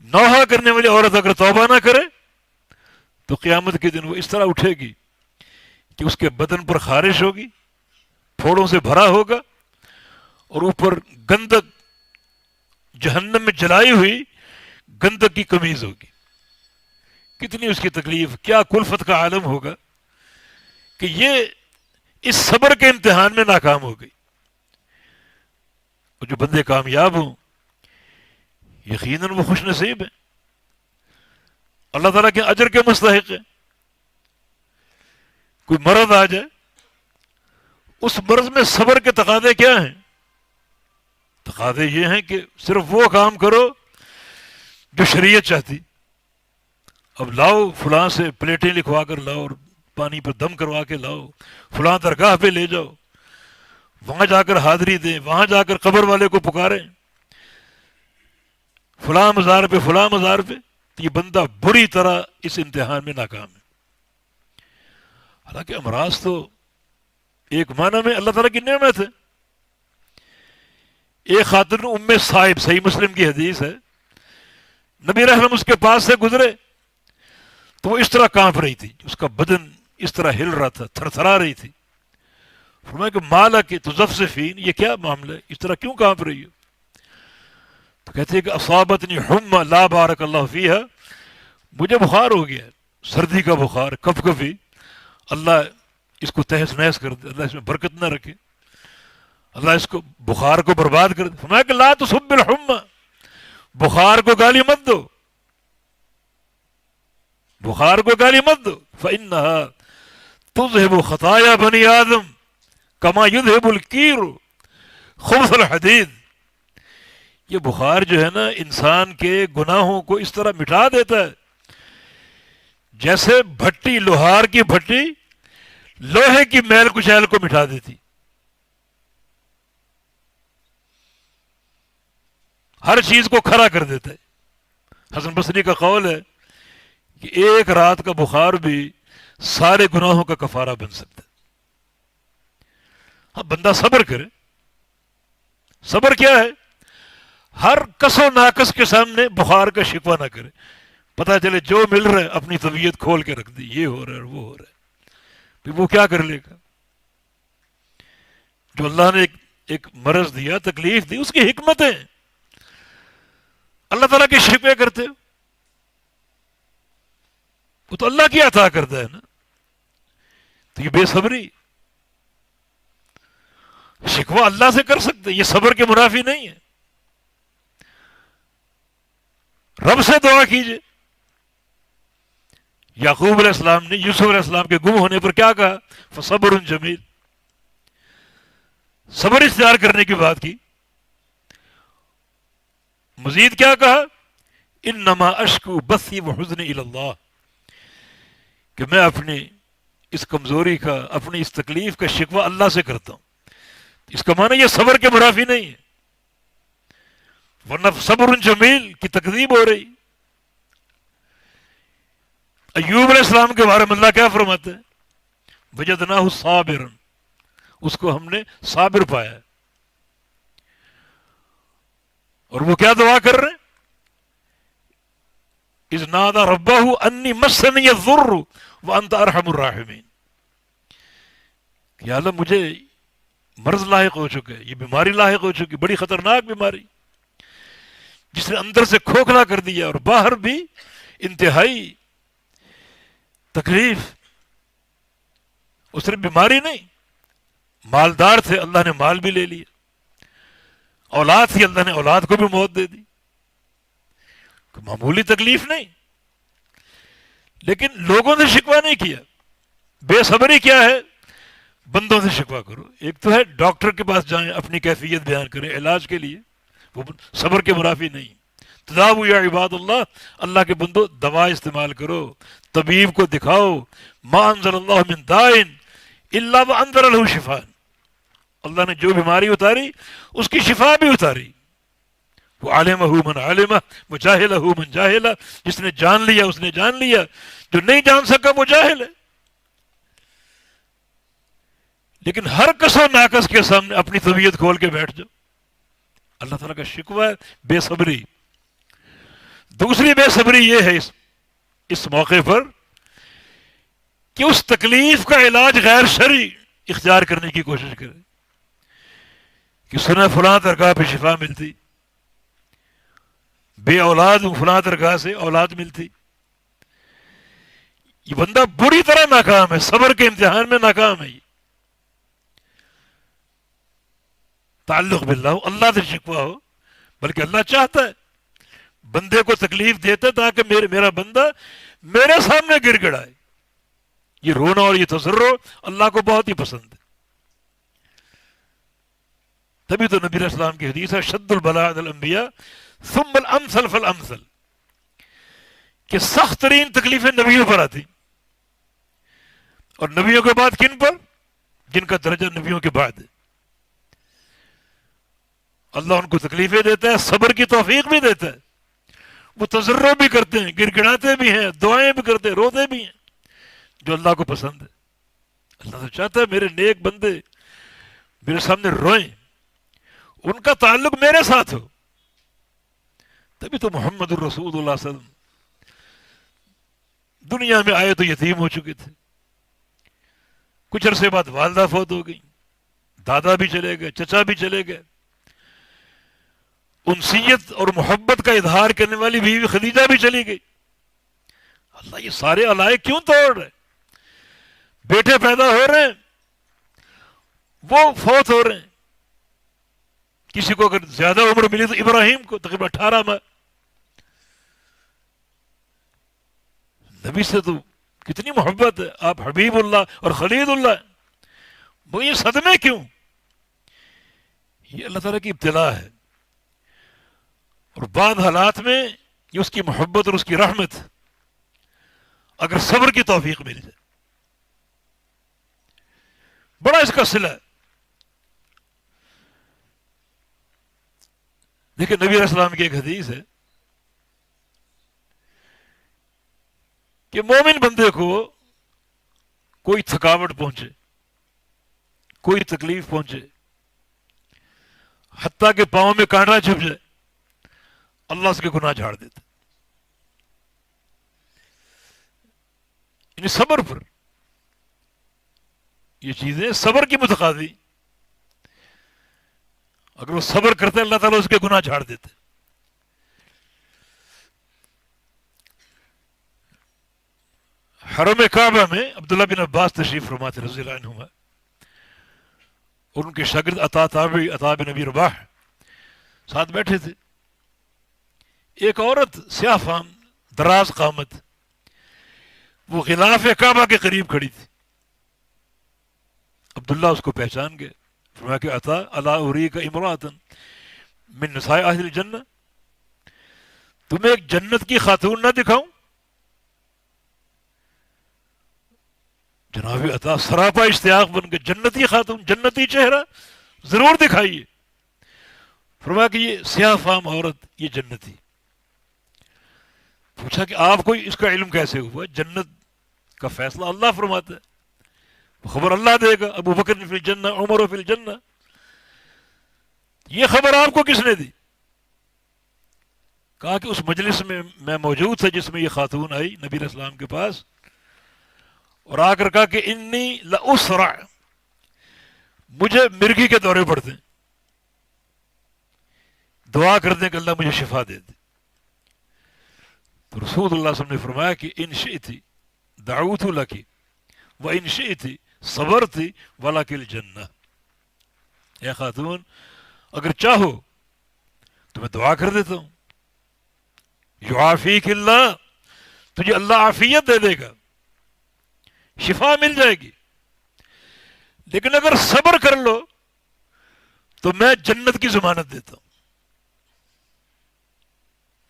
نوحہ کرنے والی عورت اگر توبہ نہ کرے تو قیامت کے دن وہ اس طرح اٹھے گی کہ اس کے بدن پر خارش ہوگی، پھوڑوں سے بھرا ہوگا، اور اوپر گندک، جہنم میں جلائی ہوئی گندک کی قمیض ہوگی. کتنی اس کی تکلیف، کیا کلفت کا عالم ہوگا کہ یہ اس صبر کے امتحان میں ناکام ہو گئی. اور جو بندے کامیاب ہوں یقیناً وہ خوش نصیب ہیں، اللہ تعالیٰ کے اجر کے مستحق ہیں. کوئی مرض آ جائے، اس مرض میں صبر کے تقاضے کیا ہیں؟ تقاضے یہ ہیں کہ صرف وہ کام کرو جو شریعت چاہتی. اب لاؤ فلاں سے پلیٹیں لکھوا کر لاؤ اور پانی پر دم کروا کے لاؤ، فلاں درگاہ پہ لے جاؤ، وہاں جا کر حاضری دیں، وہاں جا کر قبر والے کو پکاریں، فلاں مزار پہ فلاں مزار پہ. تو یہ بندہ بری طرح اس امتحان میں ناکام ہے. حالانکہ امراض تو ایک معنی میں اللہ تعالیٰ کی نعمت ہے. ایک خاتون ام صائب، صحیح مسلم کی حدیث ہے، نبی رحم اس کے پاس سے گزرے تو وہ اس طرح کانپ رہی تھی، اس کا بدن اس طرح ہل رہا تھا، تھر تھرا رہی تھی. فرمایا کہ مالا کہ تزفزفین، یہ کیا معاملہ ہے، اس طرح کیوں کانپ رہی ہو؟ تو کہتے ہیں کہ اصابتنی حمى لا بارک اللہ فیہا، مجھے بخار ہو گیا، سردی کا بخار، کف کفی، اللہ اس کو تہس نہس کر دے، اللہ اس میں برکت نہ رکھے، اللہ اس کو بخار کو برباد کر دے. فرمایا کہ لا تصب الحمى، بخار کو گالی مت دو، بخار کو گالی مت دو. فإنها تذهب خطايا بني آدم كما يذهب الكير خبث الحديد. یہ بخار جو ہے نا انسان کے گناہوں کو اس طرح مٹا دیتا ہے جیسے بھٹی، لوہار کی بھٹی لوہے کی میل کچیل کو مٹا دیتی. ہر چیز کو کھڑا کر دیتا ہے. حسن بصری کا قول ہے کہ ایک رات کا بخار بھی سارے گناہوں کا کفارہ بن سکتا ہے. ہاں بندہ صبر کرے. صبر کیا ہے؟ ہر کس و ناقص کے سامنے بخار کا شکوہ نہ کرے. پتہ چلے جو مل رہا ہے اپنی طبیعت کھول کے رکھ دی، یہ ہو رہا ہے اور وہ ہو رہا ہے، پھر وہ کیا کر لے گا؟ جو اللہ نے ایک مرض دیا، تکلیف دی، اس کی حکمت ہے. اللہ تعالیٰ کے شکوے کرتے ہو، وہ تو اللہ کی عطا کرتا ہے نا. تو یہ بے صبری، شکوہ اللہ سے کر سکتے، یہ صبر کے منافی نہیں ہے. رب سے دعا کیجئے. یعقوب علیہ السلام نے یوسف علیہ السلام کے گم ہونے پر کیا کہا؟ فصبر جمیل، صبر اختیار کرنے کی بات کی. مزید کیا کہا؟ انما اشکو بثی وحزنی الی اللہ، کہ میں اپنی اس کمزوری کا، اپنی اس تکلیف کا شکوہ اللہ سے کرتا ہوں. اس کا معنی یہ صبر کے منافی نہیں ہے، ورنہ صبر جمیل کی تکذیب ہو رہی. ایوب علیہ السلام کے بارے میں اللہ کیا فرماتے ہیں؟ وجدناہ صابرا، اس کو ہم نے صابر پایا. اور وہ کیا دعا کر رہے ہیں؟ اذ نادى ربه انی مسنی الضر وانت ارحم الراحمین. یا اللہ مجھے مرض لاحق ہو چکا ہے، یہ بیماری لاحق ہو چکی، بڑی خطرناک بیماری جس نے اندر سے کھوکھلا کر دیا اور باہر بھی انتہائی تکلیف. وہ صرف بیماری نہیں، مالدار تھے، اللہ نے مال بھی لے لیا، اولاد تھی، اللہ نے اولاد کو بھی موت دے دی، کوئی معمولی تکلیف نہیں، لیکن لوگوں سے شکوہ نہیں کیا۔ بے صبری کیا ہے؟ بندوں سے شکوہ کرو۔ ایک تو ہے ڈاکٹر کے پاس جائیں، اپنی کیفیت بیان کریں علاج کے لیے، وہ صبر کے منافی نہیں۔ تداووا یا عباد اللہ، اللہ کے بندو دوا استعمال کرو، طبیب کو دکھاؤ۔ ما انزل اللہ من داء الا وانزل له شفاء، اللہ نے جو بیماری اتاری اس کی شفا بھی اتاری۔ وعلمہ من علمہ وجاہلہ من جاہلہ، جس نے جان لیا اس نے جان لیا، جو نہیں جان سکا وہ جاہل ہے۔ لیکن ہر کس و ناقص کے سامنے اپنی طبیعت کھول کے بیٹھ جاؤ۔ اللہ تعالیٰ کا شکوہ ہے بے صبری۔ دوسری بے صبری یہ ہے اس موقع پر کہ اس تکلیف کا علاج غیر شرعی اختیار کرنے کی کوشش کرے، کہ سنا فلاں درگاہ پہ شفا ملتی، بے اولاد فلاں درگاہ سے اولاد ملتی۔ یہ بندہ بری طرح ناکام ہے، صبر کے امتحان میں ناکام ہے۔ یہ تعلق باللہ، اللہ سے شکوہ ہو، بلکہ اللہ چاہتا ہے بندے کو تکلیف دیتا تاکہ میرا بندہ میرے سامنے گر گڑائے۔ یہ رونا اور یہ تضرع اللہ کو بہت ہی پسند ہے۔ تبھی تو نبی علیہ السلام کی حدیث ہے شد البلاء علی الانبیاء ثم الامثل فالامثل، کہ سخت ترین تکلیفیں نبیوں پر آتی، اور نبیوں کے بعد کن پر؟ جن کا درجہ نبیوں کے بعد ہے۔ اللہ ان کو تکلیفیں دیتا ہے، صبر کی توفیق بھی دیتا ہے، وہ تضرع بھی کرتے ہیں، گر گڑاتے بھی ہیں، دعائیں بھی کرتے ہیں، روتے بھی ہیں، جو اللہ کو پسند ہے۔ اللہ تو چاہتا ہے میرے نیک بندے میرے سامنے روئیں، ان کا تعلق میرے ساتھ ہو۔ تبھی تو محمد الرسول اللہ صلی اللہ علیہ وسلم دنیا میں آئے تو یتیم ہو چکے تھے، کچھ عرصے بعد والدہ فوت ہو گئی، دادا بھی چلے گئے، چچا بھی چلے گئے، انسیت اور محبت کا اظہار کرنے والی بیوی خدیجہ بھی چلی گئی۔ اللہ یہ سارے علائق کیوں توڑ رہے؟ بیٹے پیدا ہو رہے ہیں، وہ فوت ہو رہے ہیں۔ کسی کو اگر زیادہ عمر ملی تو ابراہیم کو تقریباً 18 ماہ۔ نبی سے تو کتنی محبت ہے، آپ حبیب اللہ اور خلیل اللہ ہیں، وہ یہ صدمے کیوں؟ یہ اللہ تعالیٰ کی ابتلا ہے، اور بعض حالات میں یہ اس کی محبت اور اس کی رحمت، اگر صبر کی توفیق مل جائے بڑا اس کا صلہ ہے۔ دیکھیں نبی علیہ السلام کی ایک حدیث ہے کہ مومن بندے کو کوئی تھکاوٹ پہنچے، کوئی تکلیف پہنچے، حتیٰ کہ پاؤں میں کانٹا چھپ جائے، اللہ اس کے گناہ جھاڑ دیتا۔ یعنی صبر پر، یہ چیزیں صبر کی متقاضی، اگر وہ صبر کرتے اللہ تعالیٰ اس کے گناہ جھاڑ دیتے۔ حرم کعبہ میں عبداللہ بن عباس تشریف فرما تھے رضی اللہ عنہما، اور ان کے شاگرد عطا بن ابی رباح ساتھ بیٹھے تھے۔ ایک عورت سیاہ فام دراز قامت، وہ غلاف کعبہ کے قریب کھڑی تھی۔ عبداللہ اس کو پہچان گئے، فرمایا کہ عطا الا اریک امرأۃ من نساء اہل الجنہ، تمہیں ایک جنت کی خاتون نہ دکھاؤں؟ جناب عطا سراپا اشتیاق بن کے، جنتی خاتون، جنتی چہرہ، ضرور دکھائیے۔ فرمایا کہ یہ سیاہ فام عورت یہ جنتی۔ پوچھا کہ آپ کو اس کا علم کیسے ہوا؟ جنت کا فیصلہ اللہ فرماتا ہے، خبر اللہ دے گا، ابو بکر فی الجنہ عمر فی الجنہ، یہ خبر آپ کو کس نے دی؟ کہا کہ اس مجلس میں موجود تھا جس میں یہ خاتون آئی نبی علیہ السلام کے پاس، اور آ کر کہا کہ انی لأسرع، مجھے مرگی کے دورے پڑتے ہیں، دعا کر دیں کہ اللہ مجھے شفا دے دے۔ تو رسول اللہ صلی اللہ علیہ وسلم نے فرمایا کہ ان شئتی دعوت لکی و ان شئتی صبر تھی ولاکل جنہ. اے خاتون اگر چاہو تو میں دعا کر دیتا ہوں. یعافیک اللہ، تجھے اللہ عافیت دے دے گا، شفا مل جائے گی. لیکن اگر صبر کر لو تو میں جنت کی ضمانت دیتا ہوں،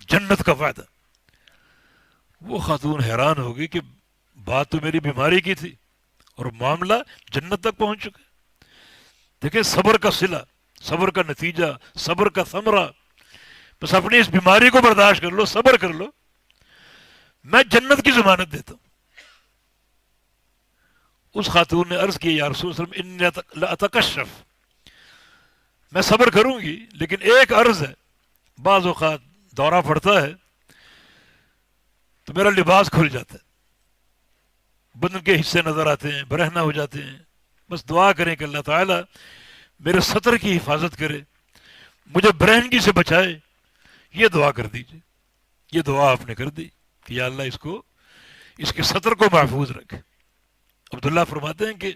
جنت کا وعدہ. وہ خاتون حیران ہوگی کہ بات تو میری بیماری کی تھی اور معاملہ جنت تک پہنچ چکا. دیکھیں صبر کا صلہ، صبر کا نتیجہ، صبر کا ثمرہ. بس اپنی اس بیماری کو برداشت کر لو، صبر کر لو، میں جنت کی ضمانت دیتا ہوں. اس خاتون نے عرض کی یا رسول اللہ علیہ وسلم انی لاتکشف، میں صبر کروں گی لیکن ایک عرض ہے، بعض اوقات دورہ پڑتا ہے تو میرا لباس کھل جاتا ہے، بدن کے حصے نظر آتے ہیں، برہنہ ہو جاتے ہیں. بس دعا کریں کہ اللہ تعالیٰ میرے سطر کی حفاظت کرے، مجھے برہنگی سے بچائے. یہ دعا کر دیجئے. یہ دعا آپ نے کر دی کہ یا اللہ اس کے سطر کو محفوظ رکھے. عبداللہ فرماتے ہیں کہ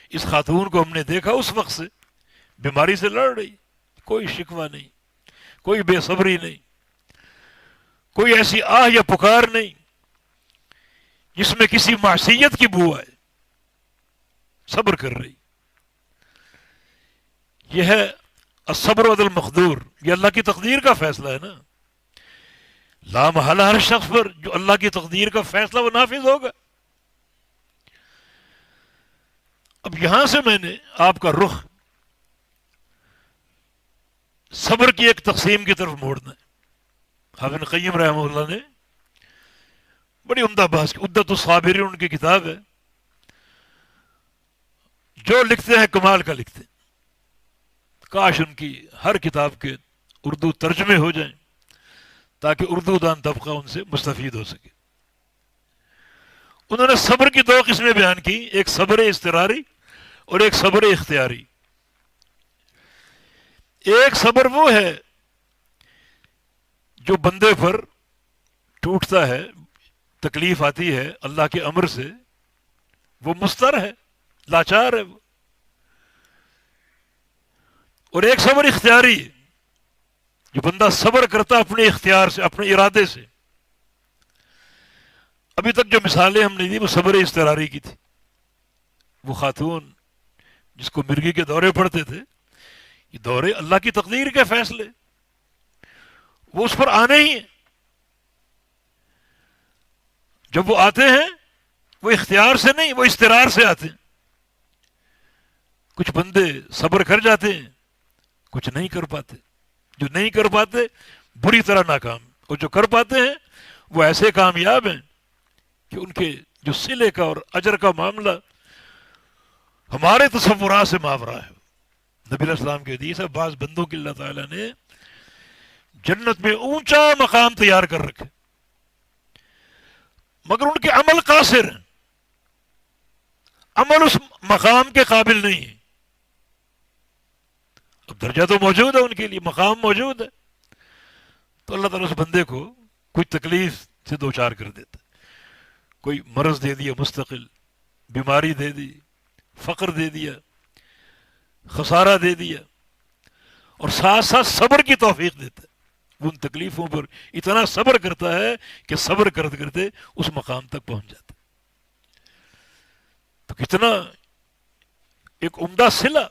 اس خاتون کو ہم نے دیکھا اس وقت سے بیماری سے لڑ رہی، کوئی شکوہ نہیں، کوئی بے صبری نہیں، کوئی ایسی آہ یا پکار نہیں جس میں کسی معصیت کی بو آئے. صبر کر رہی. یہ ہے الصبر علی المقدور. یہ اللہ کی تقدیر کا فیصلہ ہے نا. لا محالہ ہر شخص پر جو اللہ کی تقدیر کا فیصلہ وہ نافذ ہوگا. اب یہاں سے میں نے آپ کا رخ صبر کی ایک تقسیم کی طرف موڑنا ہے. ابن قیم رحمہ اللہ نے بڑی عمدہ بحث کی. عدت الصابرین ان کی کتاب ہے. جو لکھتے ہیں کمال کا لکھتے ہیں. کاش ان کی ہر کتاب کے اردو ترجمے ہو جائیں تاکہ اردو دان طبقہ ان سے مستفید ہو سکے. انہوں نے صبر کی دو قسمیں بیان کی، ایک صبر اضطراری اور ایک صبر اختیاری. ایک صبر وہ ہے جو بندے پر ٹوٹتا ہے، تکلیف آتی ہے اللہ کے امر سے، وہ مضطر ہے، لاچار ہے وہ. اور ایک صبر اختیاری ہے جو بندہ صبر کرتا اپنے اختیار سے، اپنے ارادے سے. ابھی تک جو مثالیں ہم نے دی وہ صبر اضطراری کی تھی. وہ خاتون جس کو مرگی کے دورے پڑتے تھے، یہ دورے اللہ کی تقدیر کے فیصلے، وہ اس پر آنے ہی ہیں. جب وہ آتے ہیں وہ اختیار سے نہیں، وہ اضطرار سے آتے ہیں. کچھ بندے صبر کر جاتے ہیں، کچھ نہیں کر پاتے. جو نہیں کر پاتے بری طرح ناکام، اور جو کر پاتے ہیں وہ ایسے کامیاب ہیں کہ ان کے جو صلے کا اور اجر کا معاملہ ہمارے تصورات سے ماورا ہے. نبی علیہ السلام کے حدیث ہے بعض بندوں کی اللہ تعالیٰ نے جنت میں اونچا مقام تیار کر رکھے مگر ان کے عمل قاصر ہیں، عمل اس مقام کے قابل نہیں ہے. اب درجہ تو موجود ہے ان کے لیے، مقام موجود ہے، تو اللہ تعالیٰ اس بندے کو کوئی تکلیف سے دوچار کر دیتا ہے. کوئی مرض دے دیا مستقل، بیماری دے دی، فقر دے دیا، خسارہ دے دیا، اور ساتھ ساتھ صبر کی توفیق دیتا ہے. وہ ان تکلیفوں پر اتنا صبر کرتا ہے کہ صبر کرتے کرتے اس مقام تک پہنچ جاتا ہے. تو کتنا ایک عمدہ صلہ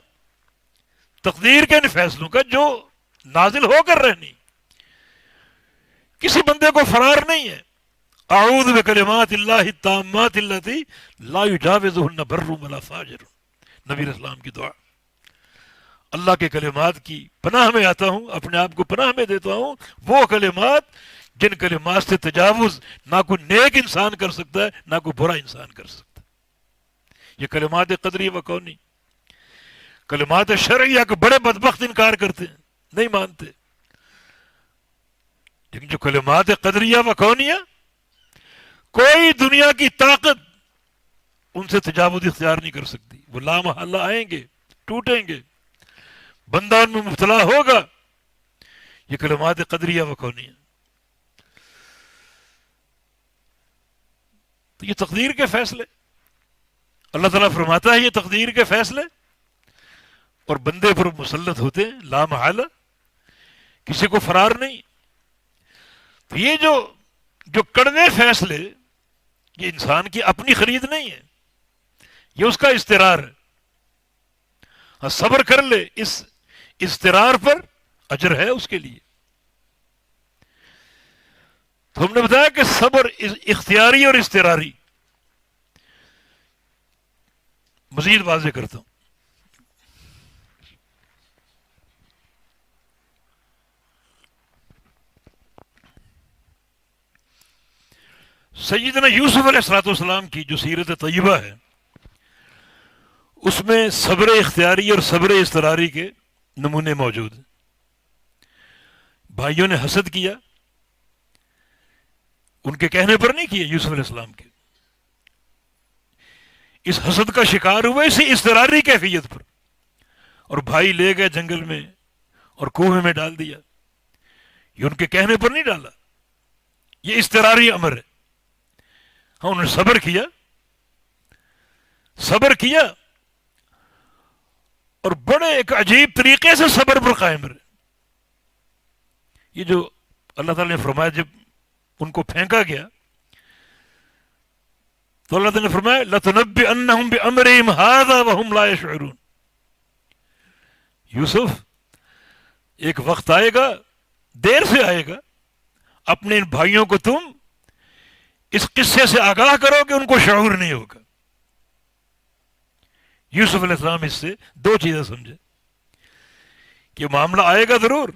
تقدیر کے ان فیصلوں کا جو نازل ہو کر رہنی. کسی بندے کو فرار نہیں ہے. اعوذ بکلمات اللہ التامات اللاتی لا یجاوزہن بر ولا فاجر. نبی علیہ السلام کی دعا. اللہ کے کلمات کی پناہ میں آتا ہوں، اپنے آپ کو پناہ میں دیتا ہوں، وہ کلمات جن کلمات سے تجاوز نہ کوئی نیک انسان کر سکتا ہے نہ کوئی برا انسان کر سکتا ہے. یہ کلمات قدری و کونی. کلمات شرعیہ کے بڑے بدبخت انکار کرتے ہیں، نہیں مانتے. لیکن جو کلمات قدریہ و کونیہ، کوئی دنیا کی طاقت ان سے تجاوز اختیار نہیں کر سکتی. وہ لا محالہ آئیں گے، ٹوٹیں گے، بندہ ان میں مبتلا ہوگا. یہ کلمات قدریہ و کونیہ. تو یہ تقدیر کے فیصلے. اللہ تعالیٰ فرماتا ہے یہ تقدیر کے فیصلے اور بندے پر مسلط ہوتے ہیں لا محالہ، کسی کو فرار نہیں. تو یہ جو کڑوے فیصلے یہ انسان کی اپنی خرید نہیں ہے، یہ اس کا استقرار ہے. ہاں صبر کر لے، اس استقرار پر اجر ہے اس کے لیے. تو ہم نے بتایا کہ صبر اختیاری اور استقراری. مزید واضح کرتا ہوں. سیدنا یوسف علیہ الصلوۃ والسلام کی جو سیرت طیبہ ہے اس میں صبر اختیاری اور صبر اضطراری کے نمونے موجود ہیں. بھائیوں نے حسد کیا، ان کے کہنے پر نہیں کیا یوسف علیہ السلام کے، اس حسد کا شکار ہوئے اسی اضطراری کیفیت پر، اور بھائی لے گئے جنگل میں اور کنویں میں ڈال دیا. یہ ان کے کہنے پر نہیں ڈالا، یہ اضطراری امر ہے. ہاں انہوں نے صبر کیا اور بڑے ایک عجیب طریقے سے صبر پر قائم رہے. یہ جو اللہ تعالیٰ نے فرمایا جب ان کو پھینکا گیا تو اللہ تعالیٰ نے فرمایا لَتُنَبِّئَنَّهُمْ بِأَمْرِهِمْ هَذَا وَهُمْ لَا يَشْعُرُونَ. یوسف ایک وقت آئے گا، دیر سے آئے گا، اپنے ان بھائیوں کو تم اس قصے سے آگاہ کرو کہ ان کو شعور نہیں ہوگا. یوسف علیہ السلام اس سے دو چیزیں سمجھے کہ معاملہ آئے گا، ضرور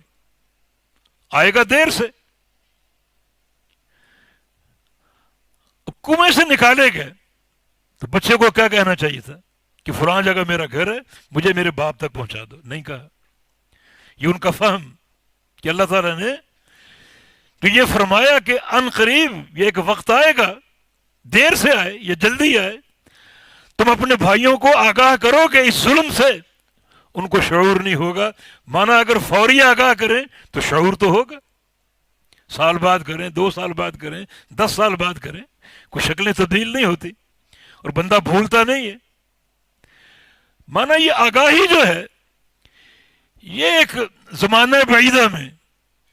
آئے گا، دیر سے. کنویں سے نکالے گئے تو بچے کو کیا کہنا چاہیے تھا کہ فلاں جگہ میرا گھر ہے، مجھے میرے باپ تک پہنچا دو. نہیں کہا. یہ ان کا فہم کہ اللہ تعالیٰ نے تو یہ فرمایا کہ ان قریب یہ ایک وقت آئے گا، دیر سے آئے یا جلدی آئے، تم اپنے بھائیوں کو آگاہ کرو کہ اس ظلم سے ان کو شعور نہیں ہوگا. مانا اگر فوری آگاہ کریں تو شعور تو ہوگا، سال بعد کریں، 2 سال بعد کریں، 10 سال بعد کریں، کوئی شکلیں تبدیل نہیں ہوتی اور بندہ بھولتا نہیں ہے. مانا یہ آگاہی جو ہے یہ ایک زمانہ بعیدہ میں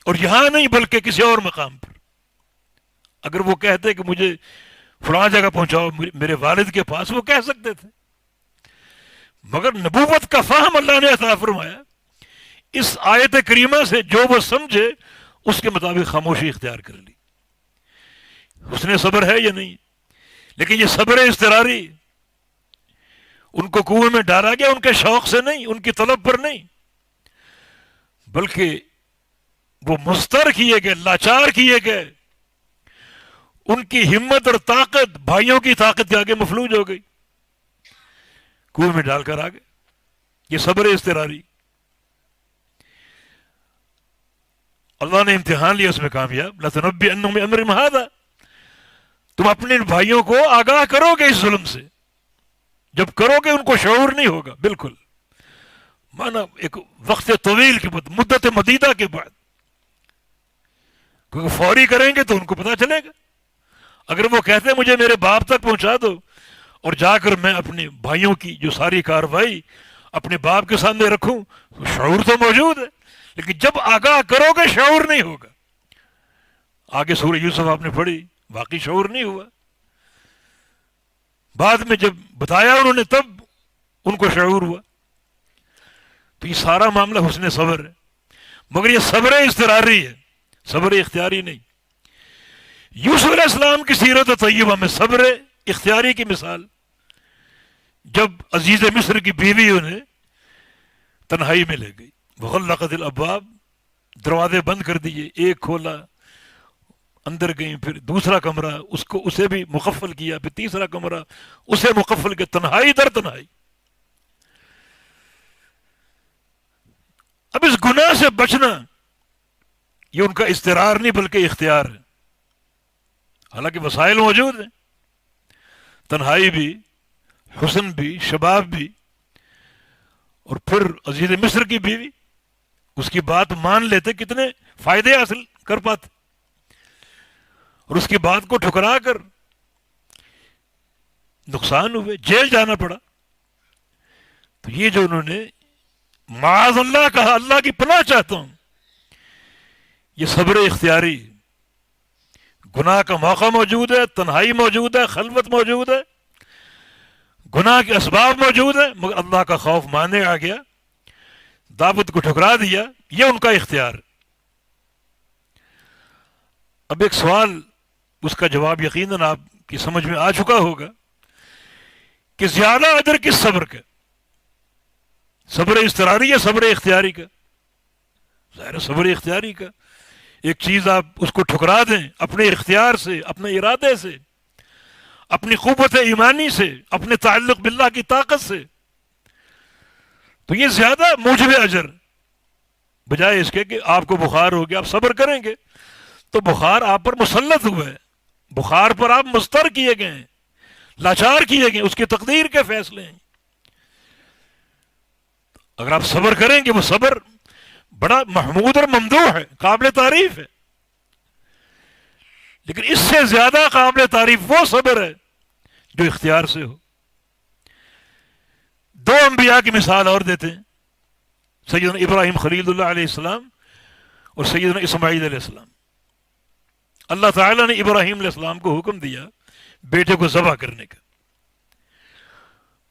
اور یہاں نہیں بلکہ کسی اور مقام پر. اگر وہ کہتے کہ مجھے فلاں جگہ پہنچاؤ میرے والد کے پاس، وہ کہہ سکتے تھے، مگر نبوت کا فہم اللہ نے عطا فرمایا. اس آیت کریمہ سے جو وہ سمجھے اس کے مطابق خاموشی اختیار کر لی. حسن صبر ہے یا نہیں؟ لیکن یہ صبر اضطراری، ان کو کنویں میں ڈالا گیا ان کے شوق سے نہیں، ان کی طلب پر نہیں، بلکہ وہ مستر کیے گئے، لاچار کیے گئے. ان کی ہمت اور طاقت بھائیوں کی طاقت کے آگے مفلوج ہو گئی، کنویں میں ڈال کر آ گئے. یہ صبر اضطراری. اللہ نے امتحان لیا، اس میں کامیاب. لَتُنَبِّئَنَّهُمْ بِأَمْرِهِمْ هَذَا. تم اپنے بھائیوں کو آگاہ کرو گے اس ظلم سے. جب کرو گے ان کو شعور نہیں ہوگا. بالکل مانا ایک وقت طویل کے بعد، مدت مدیدہ کے بعد، کیونکہ فوری کریں گے تو ان کو پتہ چلے گا. اگر وہ کہتے ہیں مجھے میرے باپ تک پہنچا دو اور جا کر میں اپنے بھائیوں کی جو ساری کارروائی اپنے باپ کے سامنے رکھوں، تو شعور تو موجود ہے. لیکن جب آگاہ کرو گے شعور نہیں ہوگا. آگے سورہ یوسف آپ نے پڑھی، واقعی شعور نہیں ہوا. بعد میں جب بتایا انہوں نے تب ان کو شعور ہوا. تو یہ سارا معاملہ حسن صبر ہے. مگر یہ صبر اضطراری ہے، صبر اختیاری نہیں. یوسف علیہ السلام کی سیرت طیبہ میں صبر اختیاری کی مثال، جب عزیز مصر کی بیوی انہیں تنہائی میں لے گئی، وغلقت الابواب، دروازے بند کر دیے، ایک کھولا، اندر گئیں، پھر دوسرا کمرہ اسے بھی مقفل کیا، پھر تیسرا کمرہ اسے مقفل کیا، تنہائی در تنہائی. اب اس گناہ سے بچنا یہ ان کا اضطرار نہیں بلکہ اختیار ہے. حالانکہ وسائل موجود ہیں، تنہائی بھی، حسن بھی، شباب بھی، اور پھر عزیز مصر کی بیوی، اس کی بات مان لیتے کتنے فائدے حاصل کر پاتے، اور اس کی بات کو ٹھکرا کر نقصان ہوئے، جیل جانا پڑا. تو یہ جو انہوں نے معاذ اللہ کہا، اللہ کی پناہ چاہتا ہوں، یہ صبر اختیاری. گناہ کا موقع موجود ہے، تنہائی موجود ہے، خلوت موجود ہے، گناہ کے اسباب موجود ہے، مگر اللہ کا خوف مانے آ گیا، دعوت کو ٹھکرا دیا. یہ ان کا اختیار. اب ایک سوال، اس کا جواب یقیناً آپ کی سمجھ میں آ چکا ہوگا کہ زیادہ اجر کس صبر کا؟ صبر اضطراری یا صبر اختیاری کا؟ ظاہر صبر اختیاری کا. ایک چیز آپ اس کو ٹھکرا دیں اپنے اختیار سے، اپنے ارادے سے، اپنی قوت ایمانی سے، اپنے تعلق باللہ کی طاقت سے، تو یہ زیادہ موجب اجر، بجائے اس کے کہ آپ کو بخار ہو گیا، آپ صبر کریں گے تو بخار آپ پر مسلط ہوا ہے، بخار پر آپ مضطر کیے گئے ہیں، لاچار کیے گئے، اس کی تقدیر کے فیصلے ہیں. اگر آپ صبر کریں گے، وہ صبر بڑا محمود اور ممدوح ہے، قابل تعریف ہے. لیکن اس سے زیادہ قابل تعریف وہ صبر ہے جو اختیار سے ہو. دو انبیاء کی مثال اور دیتے ہیں، سیدنا ابراہیم خلیل اللہ علیہ السلام اور سیدنا اسماعیل علیہ السلام. اللہ تعالیٰ نے ابراہیم علیہ السلام کو حکم دیا بیٹے کو ذبح کرنے کا.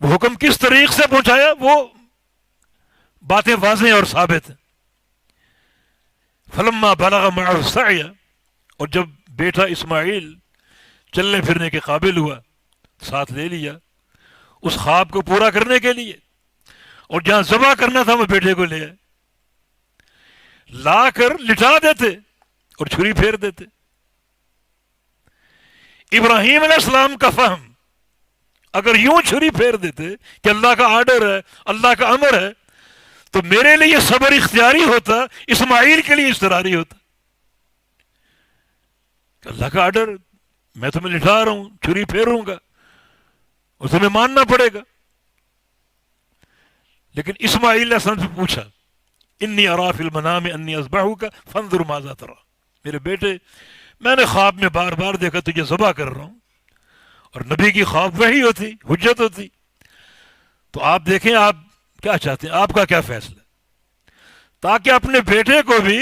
وہ حکم کس طریق سے پہنچایا، وہ باتیں واضح اور ثابت ہیں. فلما بلغ معه السعی، اور جب بیٹا اسماعیل چلنے پھرنے کے قابل ہوا، ساتھ لے لیا اس خواب کو پورا کرنے کے لیے، اور جہاں ذبح کرنا تھا وہ بیٹے کو لے آئے، لا کر لٹا دیتے اور چھری پھیر دیتے. ابراہیم علیہ السلام کا فہم، اگر یوں چھری پھیر دیتے کہ اللہ کا آرڈر ہے، اللہ کا امر ہے، تو میرے لیے صبر اختیاری ہوتا، اسماعیل کے لیے اضطراری ہوتا. کہ اللہ کا آرڈر، میں تمہیں لٹا رہا ہوں، چھری پھیروں گا اور تمہیں ماننا پڑے گا. لیکن اسماعیل علیہ السلام سے پوچھا، انی ارا فی المنام انی اذبحک فانظر ماذا تری، میرے بیٹے میں نے خواب میں بار بار دیکھا تجھے ذبح کر رہا ہوں. اور نبی کی خواب وحی ہوتی، حجت ہوتی. تو آپ دیکھیں آپ کیا چاہتے ہیں، آپ کا کیا فیصلہ، تاکہ اپنے بیٹے کو بھی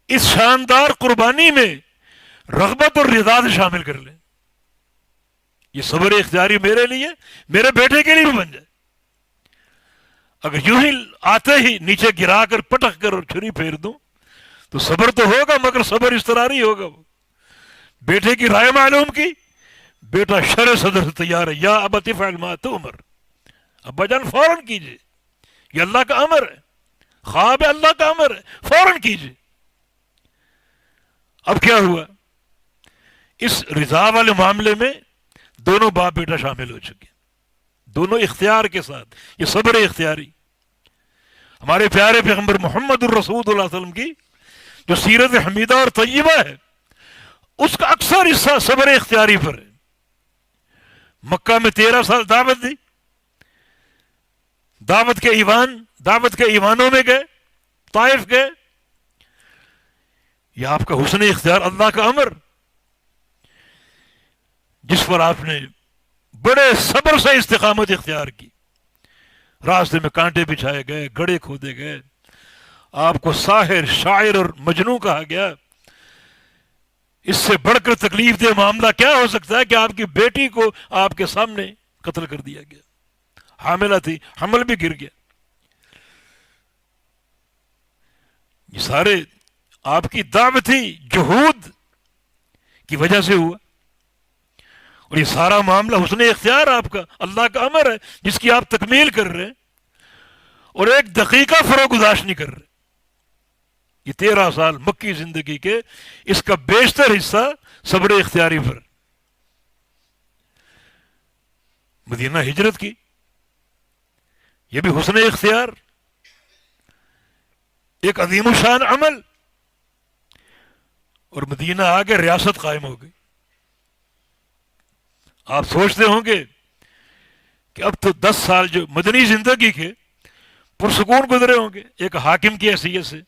اس شاندار قربانی میں رغبت اور رضا سے شامل کر لیں. یہ صبر اختیاری میرے لیے، میرے بیٹے کے لیے بھی بن جائے. اگر یوں ہی آتے ہی نیچے گرا کر پٹک کر اور چھری پھیر دوں تو صبر تو ہوگا، مگر صبر اضطراری ہوگا. وہ بیٹے کی رائے معلوم کی، بیٹا شر صدر سے تیار ہے، یا ابت افعل ما تؤمر، ابا جان فوراً کیجئے، یہ اللہ کا امر ہے، خواب ہے، اللہ کا امر ہے، فوراً کیجئے. اب کیا ہوا، اس رضا والے معاملے میں دونوں باپ بیٹا شامل ہو چکے، دونوں اختیار کے ساتھ. یہ صبر اختیاری. ہمارے پیارے پیغمبر محمد الرسول اللہ علیہ وسلم کی جو سیرت حمیدہ اور طیبہ ہے، اس کا اکثر حصہ صبر اختیاری پر ہے. مکہ میں 13 سال دعوت دی، دعوت کے ایوانوں میں گئے، طائف گئے. یہ آپ کا حسن اختیار، اللہ کا امر، جس پر آپ نے بڑے صبر سے استقامت اختیار کی. راستے میں کانٹے بچھائے گئے، گڑھے کھودے گئے، آپ کو ساحر، شاعر اور مجنوں کہا گیا. اس سے بڑھ کر تکلیف دہ معاملہ کیا ہو سکتا ہے کہ آپ کی بیٹی کو آپ کے سامنے قتل کر دیا گیا. حاملہ تھی، حمل بھی گر گیا. یہ سارے آپ کی دعوتی جہود کی وجہ سے ہوا. اور یہ سارا معاملہ حسن اختیار آپ کا، اللہ کا امر ہے جس کی آپ تکمیل کر رہے ہیں، اور ایک دقیقہ فروگزاش نہیں کر رہے. یہ 13 سال مکی زندگی کے، اس کا بیشتر حصہ صبر اختیاری پر. مدینہ ہجرت کی، یہ بھی حسن اختیار، ایک عظیم الشان عمل. اور مدینہ آگے ریاست قائم ہو گئی. آپ سوچتے ہوں گے کہ اب تو 10 سال جو مدنی زندگی کے پرسکون گزرے ہوں گے، ایک حاکم کی حیثیت سے،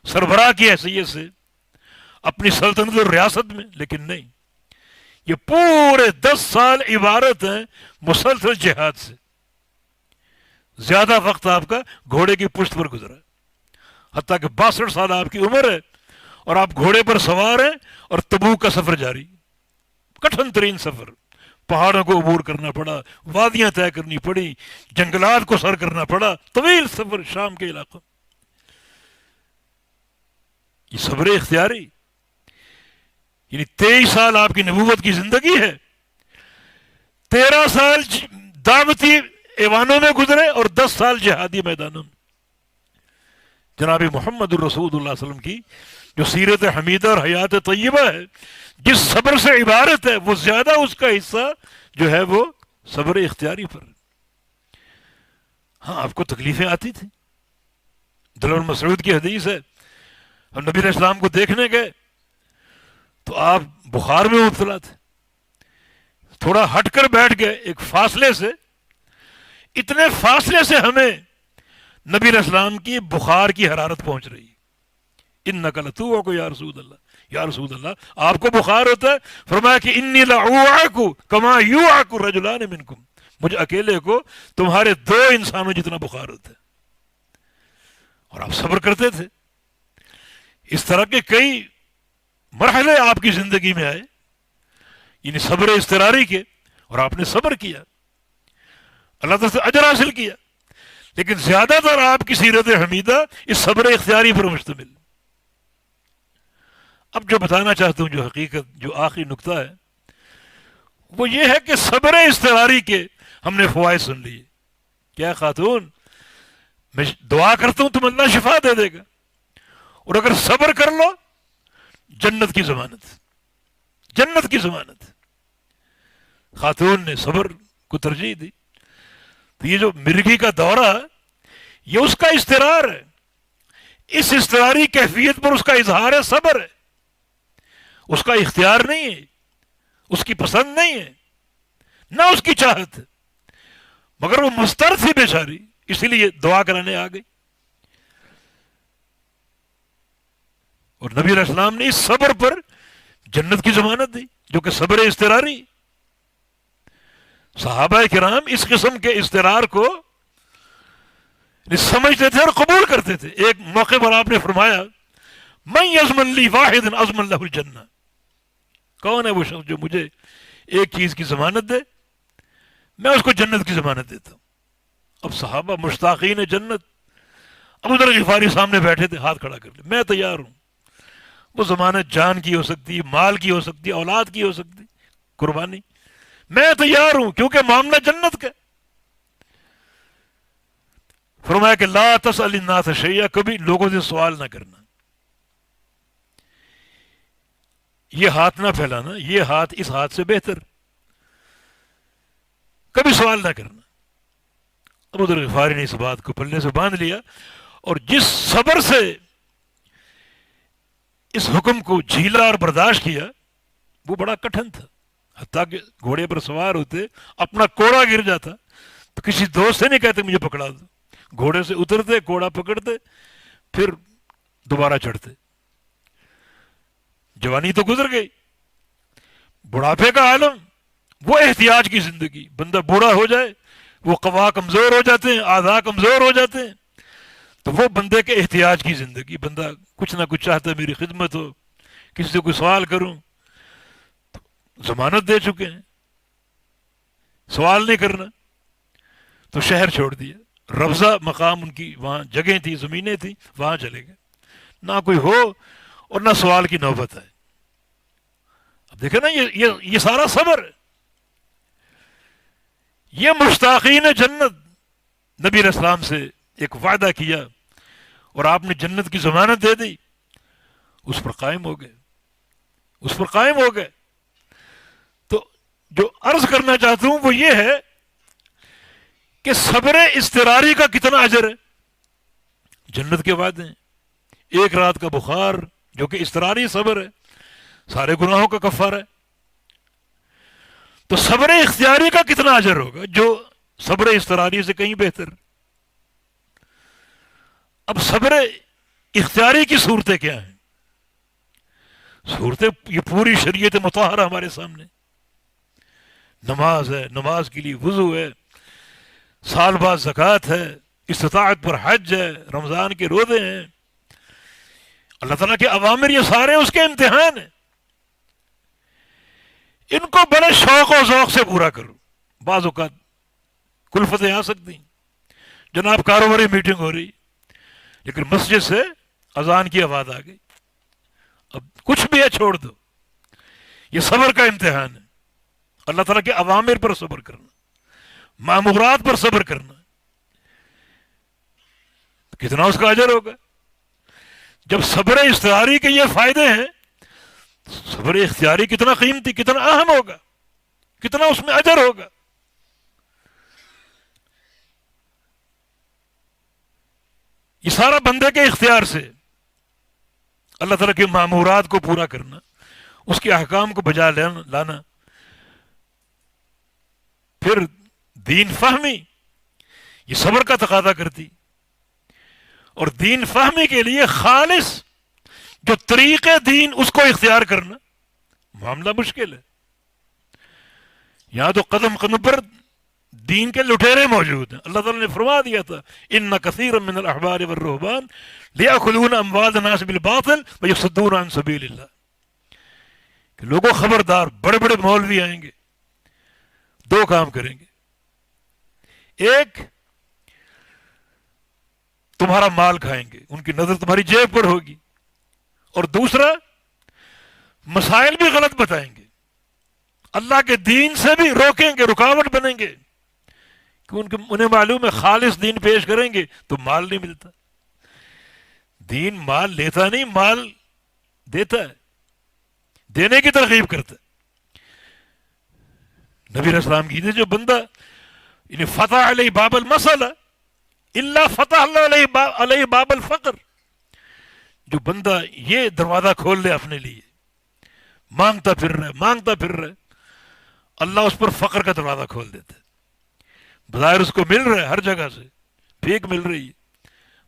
سربراہ کی حیثیت سے، اپنی سلطنت اور ریاست میں. لیکن نہیں، یہ پورے 10 سال عبارت ہیں مسلسل جہاد سے. زیادہ وقت آپ کا گھوڑے کی پشت پر گزرا، حتیٰ کہ 62 سال آپ کی عمر ہے اور آپ گھوڑے پر سوار ہیں اور تبوک کا سفر جاری. کٹھن ترین سفر، پہاڑوں کو عبور کرنا پڑا، وادیاں طے کرنی پڑی، جنگلات کو سر کرنا پڑا، طویل سفر شام کے علاقوں. یہ صبر اختیاری، یعنی 23 سال آپ کی نبوت کی زندگی ہے، 13 سال دعوتی ایوانوں میں گزرے اور 10 سال جہادی میدانوں میں. جناب محمد الرسول اللہ صلی اللہ علیہ وسلم کی جو سیرت حمیدہ اور حیات طیبہ ہے، جس صبر سے عبارت ہے، وہ زیادہ اس کا حصہ جو ہے وہ صبر اختیاری پر. ہاں آپ کو تکلیفیں آتی تھیں. عبداللہ بن مسعود کی حدیث ہے، ہم نبی علیہ السلام کو دیکھنے گئے تو آپ بخار میں مبتلا تھے. تھوڑا ہٹ کر بیٹھ گئے ایک فاصلے سے، اتنے فاصلے سے ہمیں نبی علیہ السلام کی بخار کی حرارت پہنچ رہی. انک لتوعک یا رسول اللہ، یا رسول اللہ آپ کو بخار ہوتا ہے؟ فرمایا کہ انی لاوعک کما یوعک رجلان منکم، مجھے اکیلے کو تمہارے 2 انسانوں جتنا بخار ہوتا ہے. اور آپ صبر کرتے تھے. اس طرح کے کئی مرحلے آپ کی زندگی میں آئے، یعنی صبر اضطراری کے، اور آپ نے صبر کیا، اللہ تعالیٰ سے اجر حاصل کیا. لیکن زیادہ تر آپ کی سیرت حمیدہ اس صبر اختیاری پر مشتمل. اب جو بتانا چاہتا ہوں، جو حقیقت، جو آخری نقطہ ہے، وہ یہ ہے کہ صبر اضطراری کے ہم نے فوائد سن لیے. کیا خاتون، میں دعا کرتا ہوں تم اللہ شفا دے دے گا، اور اگر صبر کر لو جنت کی ضمانت، جنت کی ضمانت. خاتون نے صبر کو ترجیح دی. تو یہ جو مرگی کا دورہ، یہ اس کا اضطرار ہے. اس اضطراری کیفیت پر اس کا اظہار ہے، صبر ہے. اس کا اختیار نہیں ہے، اس کی پسند نہیں ہے، نہ اس کی چاہت ہے، مگر وہ مضطر تھی بیچاری، اسی لیے دعا کرانے آ گئی. اور نبی علیہ السلام نے اس صبر پر جنت کی ضمانت دی، جو کہ صبر اضطراری. صحابہ کرام اس قسم کے اضطرار کو سمجھتے تھے اور قبول کرتے تھے. ایک موقع پر آپ نے فرمایا، من یضمن لی واحد اضمن لہ الجنہ، کون ہے وہ شخص جو مجھے ایک چیز کی ضمانت دے، میں اس کو جنت کی ضمانت دیتا ہوں. اب صحابہ مشتاقین جنت. ابو ذر غفاری سامنے بیٹھے تھے، ہاتھ کھڑا کر لے، میں تیار ہوں. وہ ضمانت جان کی ہو سکتی، مال کی ہو سکتی، اولاد کی ہو سکتی، قربانی، میں تیار ہوں، کیونکہ معاملہ جنت کا. فرمایا کہ لا تسأل الناس شیئا، کبھی لوگوں سے سوال نہ کرنا. یہ ہاتھ نہ پھیلانا، یہ ہاتھ اس ہاتھ سے بہتر، کبھی سوال نہ کرنا. ابو ذر غفاری نے اس بات کو پلے سے باندھ لیا، اور جس صبر سے اس حکم کو جھیلا اور برداشت کیا وہ بڑا کٹھن تھا. حتیٰ کہ گھوڑے پر سوار ہوتے، اپنا کوڑا گر جاتا تو کسی دوست سے نہیں کہتے مجھے پکڑا دو. گھوڑے سے اترتے، کوڑا پکڑتے، پھر دوبارہ چڑھتے. جوانی تو گزر گئی، بڑھاپے کا عالم، وہ احتیاج کی زندگی. بندہ بوڑھا ہو جائے، وہ قوا کمزور ہو جاتے ہیں، اعضاء کمزور ہو جاتے ہیں، تو وہ بندے کے احتیاج کی زندگی. بندہ کچھ نہ کچھ چاہتا ہے میری خدمت ہو، کسی سے کوئی سوال کروں. ضمانت دے چکے ہیں، سوال نہیں کرنا، تو شہر چھوڑ دیا. ربضہ مقام ان کی وہاں جگہیں تھی، زمینیں تھیں، وہاں چلے گئے. نہ کوئی ہو اور نہ سوال کی نوبت آئے. اب دیکھیں نا، یہ سارا صبر ہے. یہ مشتاقین جنت نبی علیہ السلام سے ایک وعدہ کیا اور آپ نے جنت کی ضمانت دے دی، اس پر قائم ہو گئے، اس پر قائم ہو گئے. تو جو عرض کرنا چاہتا ہوں وہ یہ ہے کہ صبر اضطراری کا کتنا اجر ہے. جنت کے وعدے ہیں، ایک رات کا بخار جو کہ اضطراری صبر ہے، سارے گناہوں کا کفارہ ہے. تو صبر اختیاری کا کتنا اجر ہوگا جو صبر اضطراری سے کہیں بہتر. اب صبر اختیاری کی صورتیں کیا ہیں؟ صورتیں یہ پوری شریعت مطہرہ ہمارے سامنے. نماز ہے، نماز کے لیے وضو ہے، سال بعد زکوٰۃ ہے، استطاعت پر حج ہے، رمضان کے روزے ہیں، اللہ تعالیٰ کے اوامر یہ سارے اس کے امتحان ہیں. ان کو بڑے شوق و ذوق سے پورا کرو. بعض اوقات کلفتیں آ سکتی ہیں، جناب کاروباری میٹنگ ہو رہی لیکن مسجد سے اذان کی آواز آ گئی، اب کچھ بھی ہے چھوڑ دو. یہ صبر کا امتحان ہے. اللہ تعالیٰ کے اوامر پر صبر کرنا، مامورات پر صبر کرنا، کتنا اس کا اجر ہوگا. جب صبر اختیاری کے یہ فائدے ہیں، صبر اختیاری کتنا قیمتی، کتنا اہم ہوگا، کتنا اس میں اجر ہوگا. یہ سارا بندے کے اختیار سے اللہ تعالیٰ کے مامورات کو پورا کرنا، اس کے احکام کو بجا لانا. پھر دین فہمی یہ صبر کا تقاضا کرتی، اور دین فہمی کے لیے خالص جو طریقے دین اس کو اختیار کرنا معاملہ مشکل ہے. یہاں تو قدم قدم پر دین کے لٹیرے موجود ہیں. اللہ تعالیٰ نے فرما دیا تھا ان کثیرا من الاحبار والرہبان لیأکلون اموال الناس بالباطل ویصدون عن سبیل اللہ، کہ لوگوں خبردار، بڑے بڑے مولوی آئیں گے، دو کام کریں گے. ایک، تمہارا مال کھائیں گے، ان کی نظر تمہاری جیب پر ہوگی. اور دوسرا، مسائل بھی غلط بتائیں گے، اللہ کے دین سے بھی روکیں گے، رکاوٹ بنیں گے، کہ انہیں معلوم ہے خالص دین پیش کریں گے تو مال نہیں ملتا. دین مال لیتا نہیں، مال دیتا ہے، دینے کی ترغیب کرتا ہے. نبی علیہ السلام کی جو بندہ انہیں فتح علیہ باب المسئلہ الا فتح اللہ علیہ باب الفقر، جو بندہ یہ دروازہ کھول لے اپنے لیے، مانگتا پھر رہا ہے، اللہ اس پر فقر کا دروازہ کھول دیتا ہے. بظاہر اس کو مل رہا ہے ہر جگہ سے، بھیک مل رہی ہے،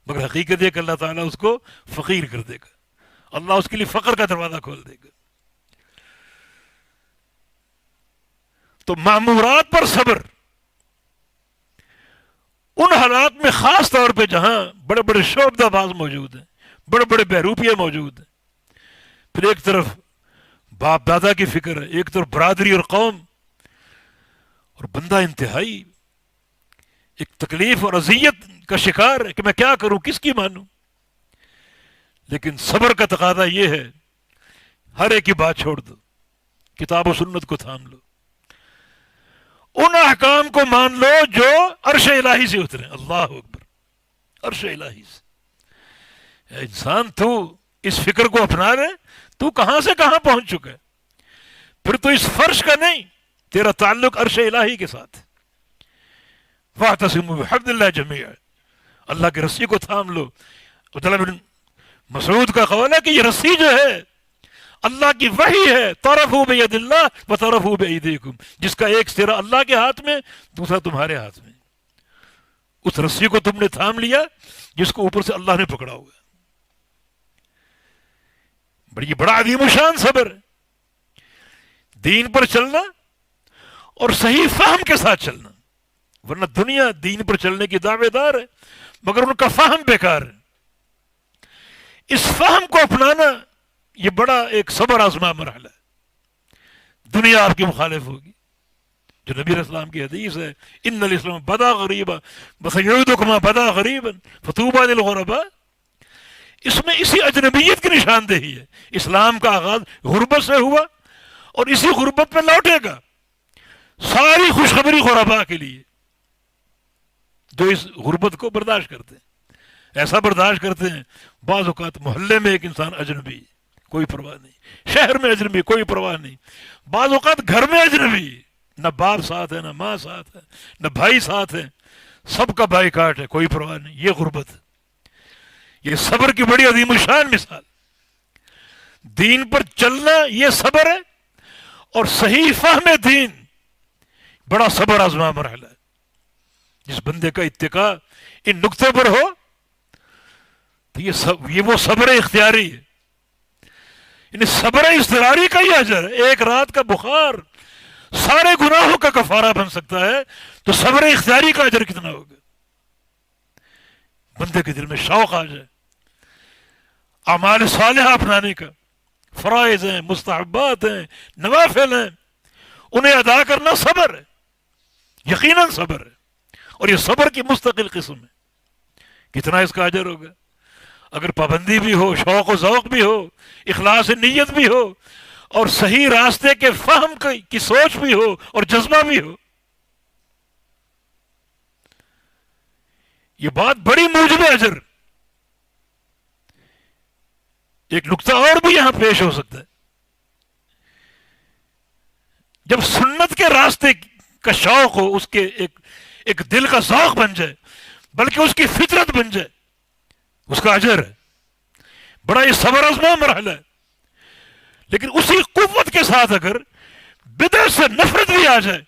مگر حقیقت یہ کہ اللہ تعالیٰ اس کو فقیر کر دے گا، اللہ اس کے لیے فقر کا دروازہ کھول دے گا. تو مامورات پر صبر ان حالات میں، خاص طور پہ جہاں بڑے بڑے شعبدہ باز موجود ہیں، بڑے بڑے بہروپیے موجود ہیں، پھر ایک طرف باپ دادا کی فکر ہے، ایک طرف برادری اور قوم، اور بندہ انتہائی ایک تکلیف اور اذیت کا شکار ہے کہ میں کیا کروں، کس کی مانوں. لیکن صبر کا تقاضا یہ ہے، ہر ایک کی بات چھوڑ دو، کتاب و سنت کو تھام لو، ان احکام کو مان لو جو عرش الہی سے اترے. اللہ اکبر، عرش الہی سے. اے انسان، تو اس فکر کو اپنا لے، تو کہاں سے کہاں پہنچ چکا ہے. پھر تو اس فرش کا نہیں، تیرا تعلق عرش الہی کے ساتھ. وَاعْتَصِمُوا بِحَبْلِ اللَّهِ جَمِيعًا، اللہ کی رسی کو تھام لو. عبداللہ بن مسعود کا قول ہے کہ یہ رسی جو ہے اللہ کی وحی ہے، طرفوا بید اللہ وطرفوا بایدیکم، جس کا ایک سرا اللہ کے ہاتھ میں، دوسرا تمہارے ہاتھ میں. اس رسی کو تم نے تھام لیا جس کو اوپر سے اللہ نے پکڑا ہوا ہے. بڑا عظیم و شان صبر ہے. دین پر چلنا اور صحیح فہم کے ساتھ چلنا، ورنہ دنیا دین پر چلنے کی دعوے دار ہے مگر ان کا فہم بیکار ہے. اس فہم کو اپنانا یہ بڑا ایک صبر آزما مرحلہ ہے. دنیا آپ کی مخالف ہوگی، جو نبی علیہ السلام کی حدیث ہے، ان الاسلام بدا غریبا وسیعود کما بدا غریبا فطوبى للغرباء، اس میں اسی اجنبیت کی نشاندہی ہے. اسلام کا آغاز غربت سے ہوا اور اسی غربت پہ لوٹے گا. ساری خوشخبری غرباء کے لیے جو اس غربت کو برداشت کرتے ہیں. ایسا برداشت کرتے ہیں بعض اوقات محلے میں ایک انسان اجنبی، کوئی پرواہ نہیں، شہر میں اجنبی، کوئی پرواہ نہیں، بعض اوقات گھر میں اجنبی، نہ باپ ساتھ ہے، نہ ماں ساتھ ہے، نہ بھائی ساتھ ہے، سب کا بائی کاٹ ہے، کوئی پرواہ نہیں. یہ غربت ہے. یہ صبر کی بڑی عظیم الشان مثال. دین پر چلنا یہ صبر ہے، اور صحیح فہم دین بڑا صبر آزما مرحلہ ہے. جس بندے کا اتقاء ان نقطے پر ہو تو یہ وہ صبر اختیاری ہے. یعنی صبر اضطراری کا ہی اجر ہے. ایک رات کا بخار سارے گناہوں کا کفارہ بن سکتا ہے، تو صبر اختیاری کا اجر کتنا ہوگا؟ بندے کے دل میں شوق آ جائے اعمال صالحہ اپنانے کا، فرائض ہیں، مستحبات ہیں، نوافل ہیں، انہیں ادا کرنا صبر ہے، یقیناً صبر ہے، اور یہ صبر کی مستقل قسم ہے۔ کتنا اس کا اجر ہوگا اگر پابندی بھی ہو، شوق و ذوق بھی ہو، اخلاص نیت بھی ہو، اور صحیح راستے کے فہم کی سوچ بھی ہو اور جذبہ بھی ہو۔ یہ بات بڑی موجب اجر۔ ایک نقطہ اور بھی یہاں پیش ہو سکتا ہے، جب سنت کے راستے کا شوق ہو، اس کے ایک دل کا ذوق بن جائے، بلکہ اس کی فطرت بن جائے، اس کا اجر ہے۔ بڑا یہ صبر آزما مرحلہ ہے، لیکن اسی قوت کے ساتھ اگر بدعت سے نفرت بھی آ جائے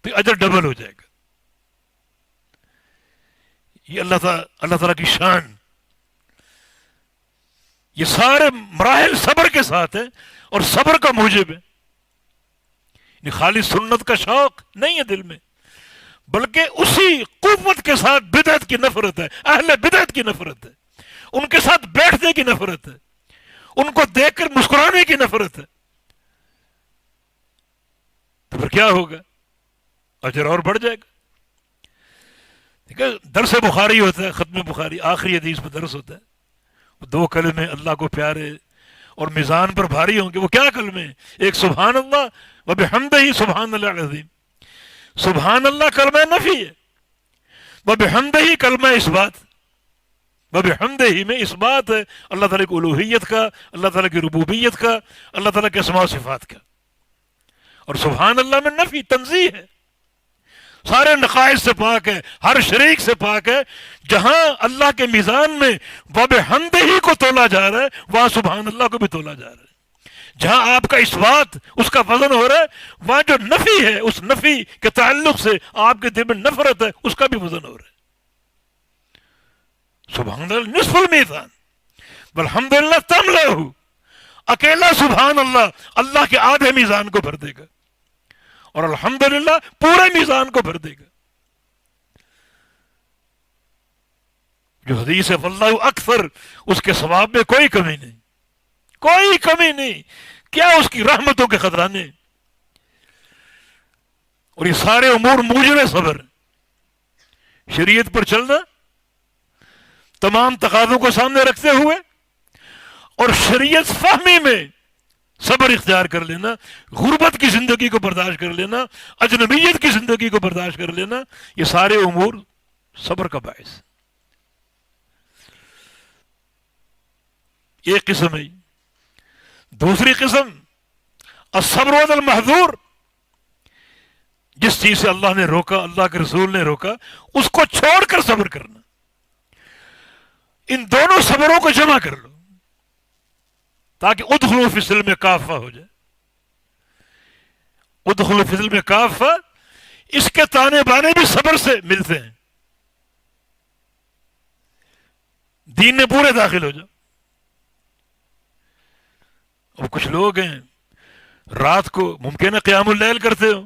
تو اجر ڈبل ہو جائے گا۔ یہ اللہ تعالیٰ کی شان، یہ سارے مراحل صبر کے ساتھ ہیں اور صبر کا موجب ہے۔ خالی سنت کا شوق نہیں ہے دل میں، بلکہ اسی قوت کے ساتھ بدعت کی نفرت ہے، اہل بدعت کی نفرت ہے، ان کے ساتھ بیٹھنے کی نفرت ہے، ان کو دیکھ کر مسکرانے کی نفرت ہے، تو پھر کیا ہوگا؟ اجر اور بڑھ جائے گا۔ ٹھیک ہے، درس بخاری ہوتا ہے، ختم بخاری آخری حدیث میں درس ہوتا ہے، وہ 2 کلمے اللہ کو پیارے اور میزان پر بھاری ہوں گے۔ وہ کیا کلمے ہیں؟ ایک سبحان اللہ و بحمدہ سبحان اللہ العظیم۔ سبحان اللہ کلمہ نفی ہے، و بحمدہ کلمہ اثبات، و بحمدہ میں اثبات ہے اللہ تعالیٰ کی الوہیت کا، اللہ تعالیٰ کی ربوبیت کا، اللہ تعالیٰ کے اسماء و صفات کا، اور سبحان اللہ میں نفی تنزیہ ہے، سارے نقائص سے پاک ہے، ہر شریک سے پاک ہے۔ جہاں اللہ کے میزان میں وَبِحَمْدِهِ کو تولا جا رہا ہے، وہاں سبحان اللہ کو بھی تولا جا رہا ہے۔ جہاں آپ کا اثبات، اس کا وزن ہو رہا ہے، وہاں جو نفی ہے، اس نفی کے تعلق سے آپ کے دل میں نفرت ہے، اس کا بھی وزن ہو رہا ہے۔ سبحان اللہ نصف المیزان والحمدللہ تملأہ، اکیلا سبحان اللہ اللہ کے آدھے میزان کو بھر دے گا، اور الحمدللہ پورے میزان کو بھر دے گا۔ جو حدیث ہے واللہ اکثر، اس کے ثواب میں کوئی کمی نہیں، کوئی کمی نہیں، کیا اس کی رحمتوں کے خزانے، اور یہ سارے امور موجب صبر، شریعت پر چلنا، تمام تقاضوں کو سامنے رکھتے ہوئے، اور شریعت فہمی میں صبر اختیار کر لینا، غربت کی زندگی کو برداشت کر لینا، اجنبیت کی زندگی کو برداشت کر لینا، یہ سارے امور صبر کا باعث۔ ایک قسم ہے۔ دوسری قسم الصبر علی المحظور، جس چیز سے اللہ نے روکا، اللہ کے رسول نے روکا، اس کو چھوڑ کر صبر کرنا۔ ان دونوں صبروں کو جمع کر لو تاکہ ادخلوا فی السلم کافہ ہو جائے۔ ادخلوا فی السلم کافہ، اس کے تانے بانے بھی صبر سے ملتے ہیں، دین میں پورے داخل ہو جاؤ۔ اب کچھ لوگ ہیں رات کو ممکن ہے قیام اللیل کرتے ہو،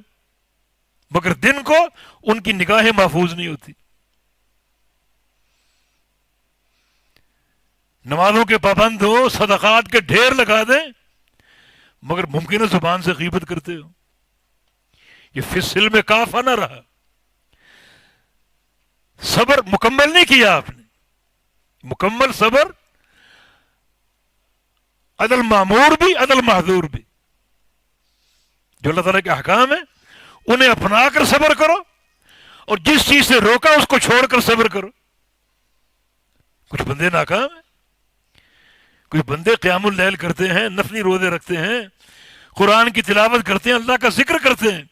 مگر دن کو ان کی نگاہیں محفوظ نہیں ہوتی، نمازوں کے پابند ہو، صدقات کے ڈھیر لگا دیں، مگر ممکن ہے زبان سے غیبت کرتے ہو۔ یہ فی السلم کافہ نہ رہا، صبر مکمل نہیں کیا آپ نے۔ مکمل صبر عدل معمور بھی، عدل محظور بھی، جو اللہ تعالیٰ کے احکام ہیں انہیں اپنا کر صبر کرو، اور جس چیز سے روکا اس کو چھوڑ کر صبر کرو۔ کچھ بندے ناکام ہیں، کچھ بندے قیام اللیل کرتے ہیں، نفلی روزے رکھتے ہیں، قرآن کی تلاوت کرتے ہیں، اللہ کا ذکر کرتے ہیں،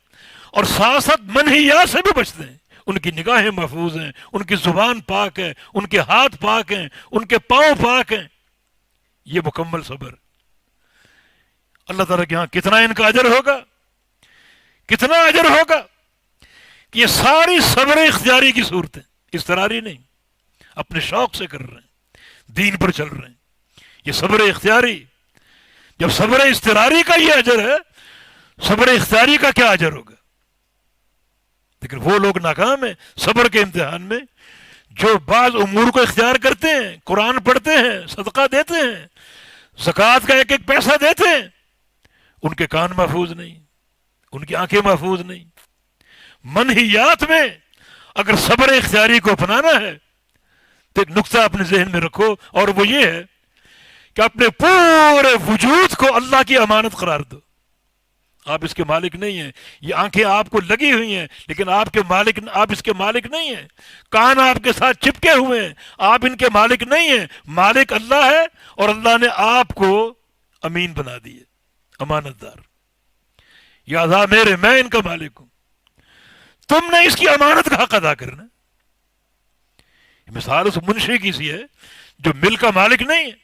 اور ساتھ ساتھ منہیات سے بھی بچتے ہیں۔ ان کی نگاہیں محفوظ ہیں، ان کی زبان پاک ہے، ان کے ہاتھ پاک ہیں، ان کے پاؤں پاک ہیں۔ یہ مکمل صبر۔ اللہ تعالیٰ کے ہاں کتنا ان کا اجر ہوگا، کتنا اجر ہوگا، کہ یہ ساری صبر اختیاری کی صورتیں، اضطراری نہیں، اپنے شوق سے کر رہے ہیں، دین پر چل رہے ہیں، یہ صبر اختیاری۔ جب صبر اضطراری کا یہ اجر ہے، صبر اختیاری کا کیا اجر ہوگا؟ لیکن وہ لوگ ناکام ہیں صبر کے امتحان میں جو بعض امور کو اختیار کرتے ہیں، قرآن پڑھتے ہیں، صدقہ دیتے ہیں، زکوٰۃ کا ایک ایک پیسہ دیتے ہیں، ان کے کان محفوظ نہیں، ان کی آنکھیں محفوظ نہیں۔ منہیات میں اگر صبر اختیاری کو اپنانا ہے تو ایک نقطہ اپنے ذہن میں رکھو، اور وہ یہ ہے کہ اپنے پورے وجود کو اللہ کی امانت قرار دو۔ آپ اس کے مالک نہیں ہیں، یہ آنکھیں آپ کو لگی ہوئی ہیں لیکن آپ اس کے مالک نہیں ہیں، کان آپ کے ساتھ چپکے ہوئے ہیں، آپ ان کے مالک نہیں ہیں، مالک اللہ ہے، اور اللہ نے آپ کو امین بنا دیے، امانت دار۔ یہ اعضاء میرے، میں ان کا مالک ہوں، تم نے اس کی امانت کا حق ادا کرنا۔ مثال اس منشی کی سی ہے جو مل کا مالک نہیں ہے،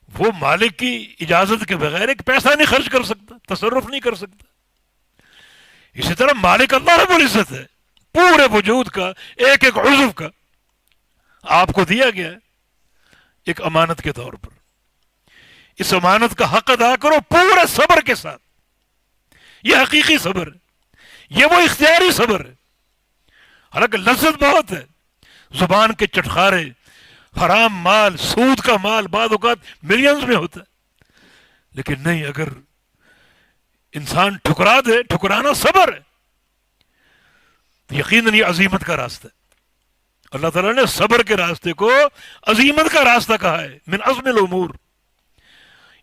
وہ مالک کی اجازت کے بغیر ایک پیسہ نہیں خرچ کر سکتا، تصرف نہیں کر سکتا۔ اسی طرح مالک اللہ رب العزت ہے، پورے وجود کا، ایک ایک عضو کا آپ کو دیا گیا ہے ایک امانت کے طور پر۔ اس امانت کا حق ادا کرو پورے صبر کے ساتھ۔ یہ حقیقی صبر ہے، یہ وہ اختیاری صبر ہے۔ حالانکہ لذت بہت ہے، زبان کے چٹخارے، حرام مال، سود کا مال بعض اوقات ملینز میں ہوتا ہے، لیکن نہیں، اگر انسان ٹھکرا دے، ٹھکرانا صبر ہے، تو یقیناً یہ عظیمت کا راستہ ہے۔ اللہ تعالیٰ نے صبر کے راستے کو عظیمت کا راستہ کہا ہے، من عزم الامور۔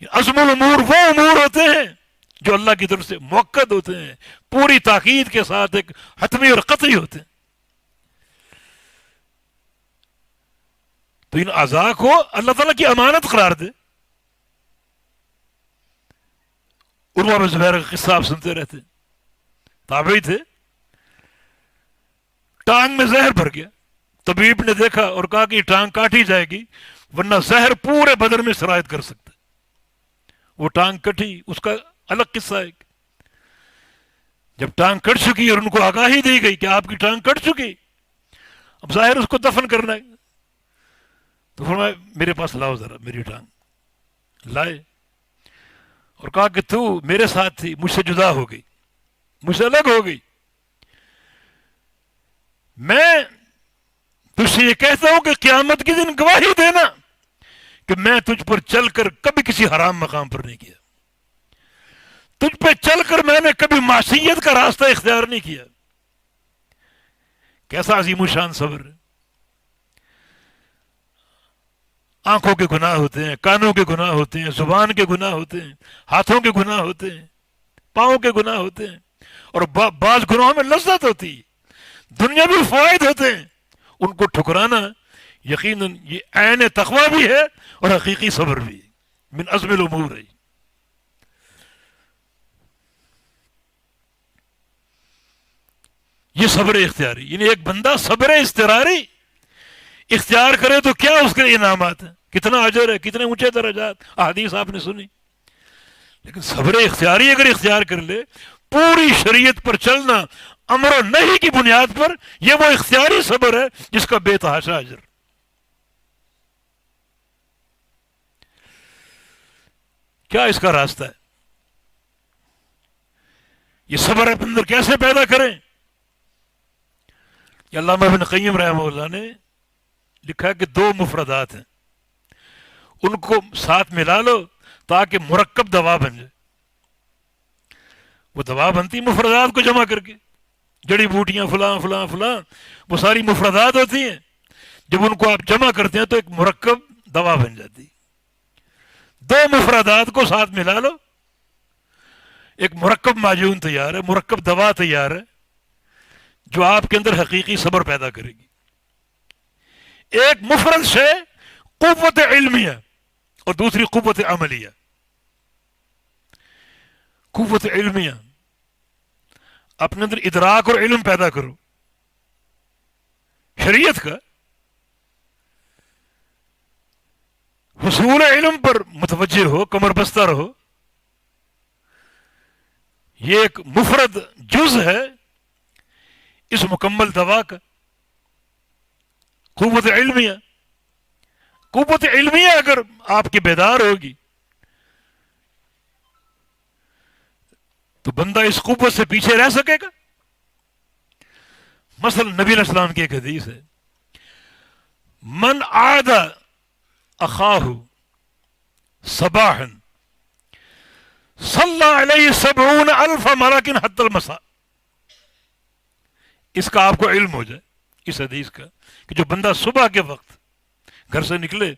عزم الامور وہ امور ہوتے ہیں جو اللہ کی طرف سے موقت ہوتے ہیں، پوری تاکید کے ساتھ ایک حتمی اور قطعی ہوتے ہیں۔ تو ان اعضاء کو اللہ تعالیٰ کی امانت قرار دے۔ عروہ بن زبیر کا قصہ آپ سنتے رہتے، تابعی تھے، ٹانگ میں زہر بھر گیا، طبیب نے دیکھا اور کہا کہ یہ ٹانگ کاٹی جائے گی ورنہ زہر پورے بدن میں سرایت کر سکتا ہے۔ وہ ٹانگ کٹی، اس کا الگ قصہ ہے۔ جب ٹانگ کٹ چکی اور ان کو آگاہی دی گئی کہ آپ کی ٹانگ کٹ چکی، اب ظاہر اس کو دفن کرنا ہے، تو فرمایا میرے پاس لاؤ ذرا میری ٹانگ۔ لائے اور کہا کہ تو میرے ساتھ تھی، مجھ سے جدا ہو گئی، مجھ سے الگ ہو گئی، میں تجھ سے یہ کہتا ہوں کہ قیامت کے دن گواہی دینا کہ میں تجھ پر چل کر کبھی کسی حرام مقام پر نہیں کیا، تجھ پہ چل کر میں نے کبھی معصیت کا راستہ اختیار نہیں کیا۔ کیسا عظیم الشان صبر ہے۔ آنکھوں کے گناہ ہوتے ہیں، کانوں کے گناہ ہوتے ہیں، زبان کے گناہ ہوتے ہیں، ہاتھوں کے گناہ ہوتے ہیں، پاؤں کے گناہ ہوتے ہیں، اور بعض گناہوں میں لذت ہوتی ہے، دنیاوی فوائد ہوتے ہیں، ان کو ٹھکرانا یقیناً یہ عین تقویٰ بھی ہے اور حقیقی صبر بھی ہے، من عزم الامور ہے۔ یہ صبر اختیاری، یعنی ایک بندہ صبر اضطراری اختیار کرے تو کیا اس کے انعامات ہیں، کتنا اجر ہے، کتنے اونچے درجات، احادیث آپ نے سنی۔ لیکن صبر اختیاری اگر اختیار کر لے، پوری شریعت پر چلنا امر و نہی کی بنیاد پر، یہ وہ اختیاری صبر ہے جس کا بے تحاشا اجر۔ کیا اس کا راستہ ہے؟ یہ صبر اپنے اندر کیسے پیدا کریں؟ یہ علامہ ابن قیم رحمہ اللہ نے لکھا کہ دو مفردات ہیں، ان کو ساتھ ملا لو تاکہ مرکب دوا بن جائے۔ وہ دوا بنتی مفردات کو جمع کر کے، جڑی بوٹیاں فلاں فلاں فلاں، وہ ساری مفردات ہوتی ہیں، جب ان کو آپ جمع کرتے ہیں تو ایک مرکب دوا بن جاتی۔ دو مفردات کو ساتھ ملا لو، ایک مرکب معجون تیار ہے، مرکب دوا تیار ہے جو آپ کے اندر حقیقی صبر پیدا کرے گی۔ ایک مفرد شے قوت علمیہ اور دوسری قوت عملیہ۔ قوت علمیہ، اپنے اندر ادراک اور علم پیدا کرو شریعت کا، حصول علم پر متوجہ ہو، کمر بستہ رہو۔ یہ ایک مفرد جز ہے اس مکمل دوا کا، قوت علمیہ۔ قوت علمیہ اگر آپ کی بیدار ہوگی تو بندہ اس قوت سے پیچھے رہ سکے گا؟ مثلا نبی علیہ السلام کی ایک حدیث ہے، من عاد اخاہ صباحا صلی علیہ 70,000 ملک حتی المساء. اس کا آپ کو علم ہو جائے، اس حدیث کا، کہ جو بندہ صبح کے وقت گھر سے نکلے،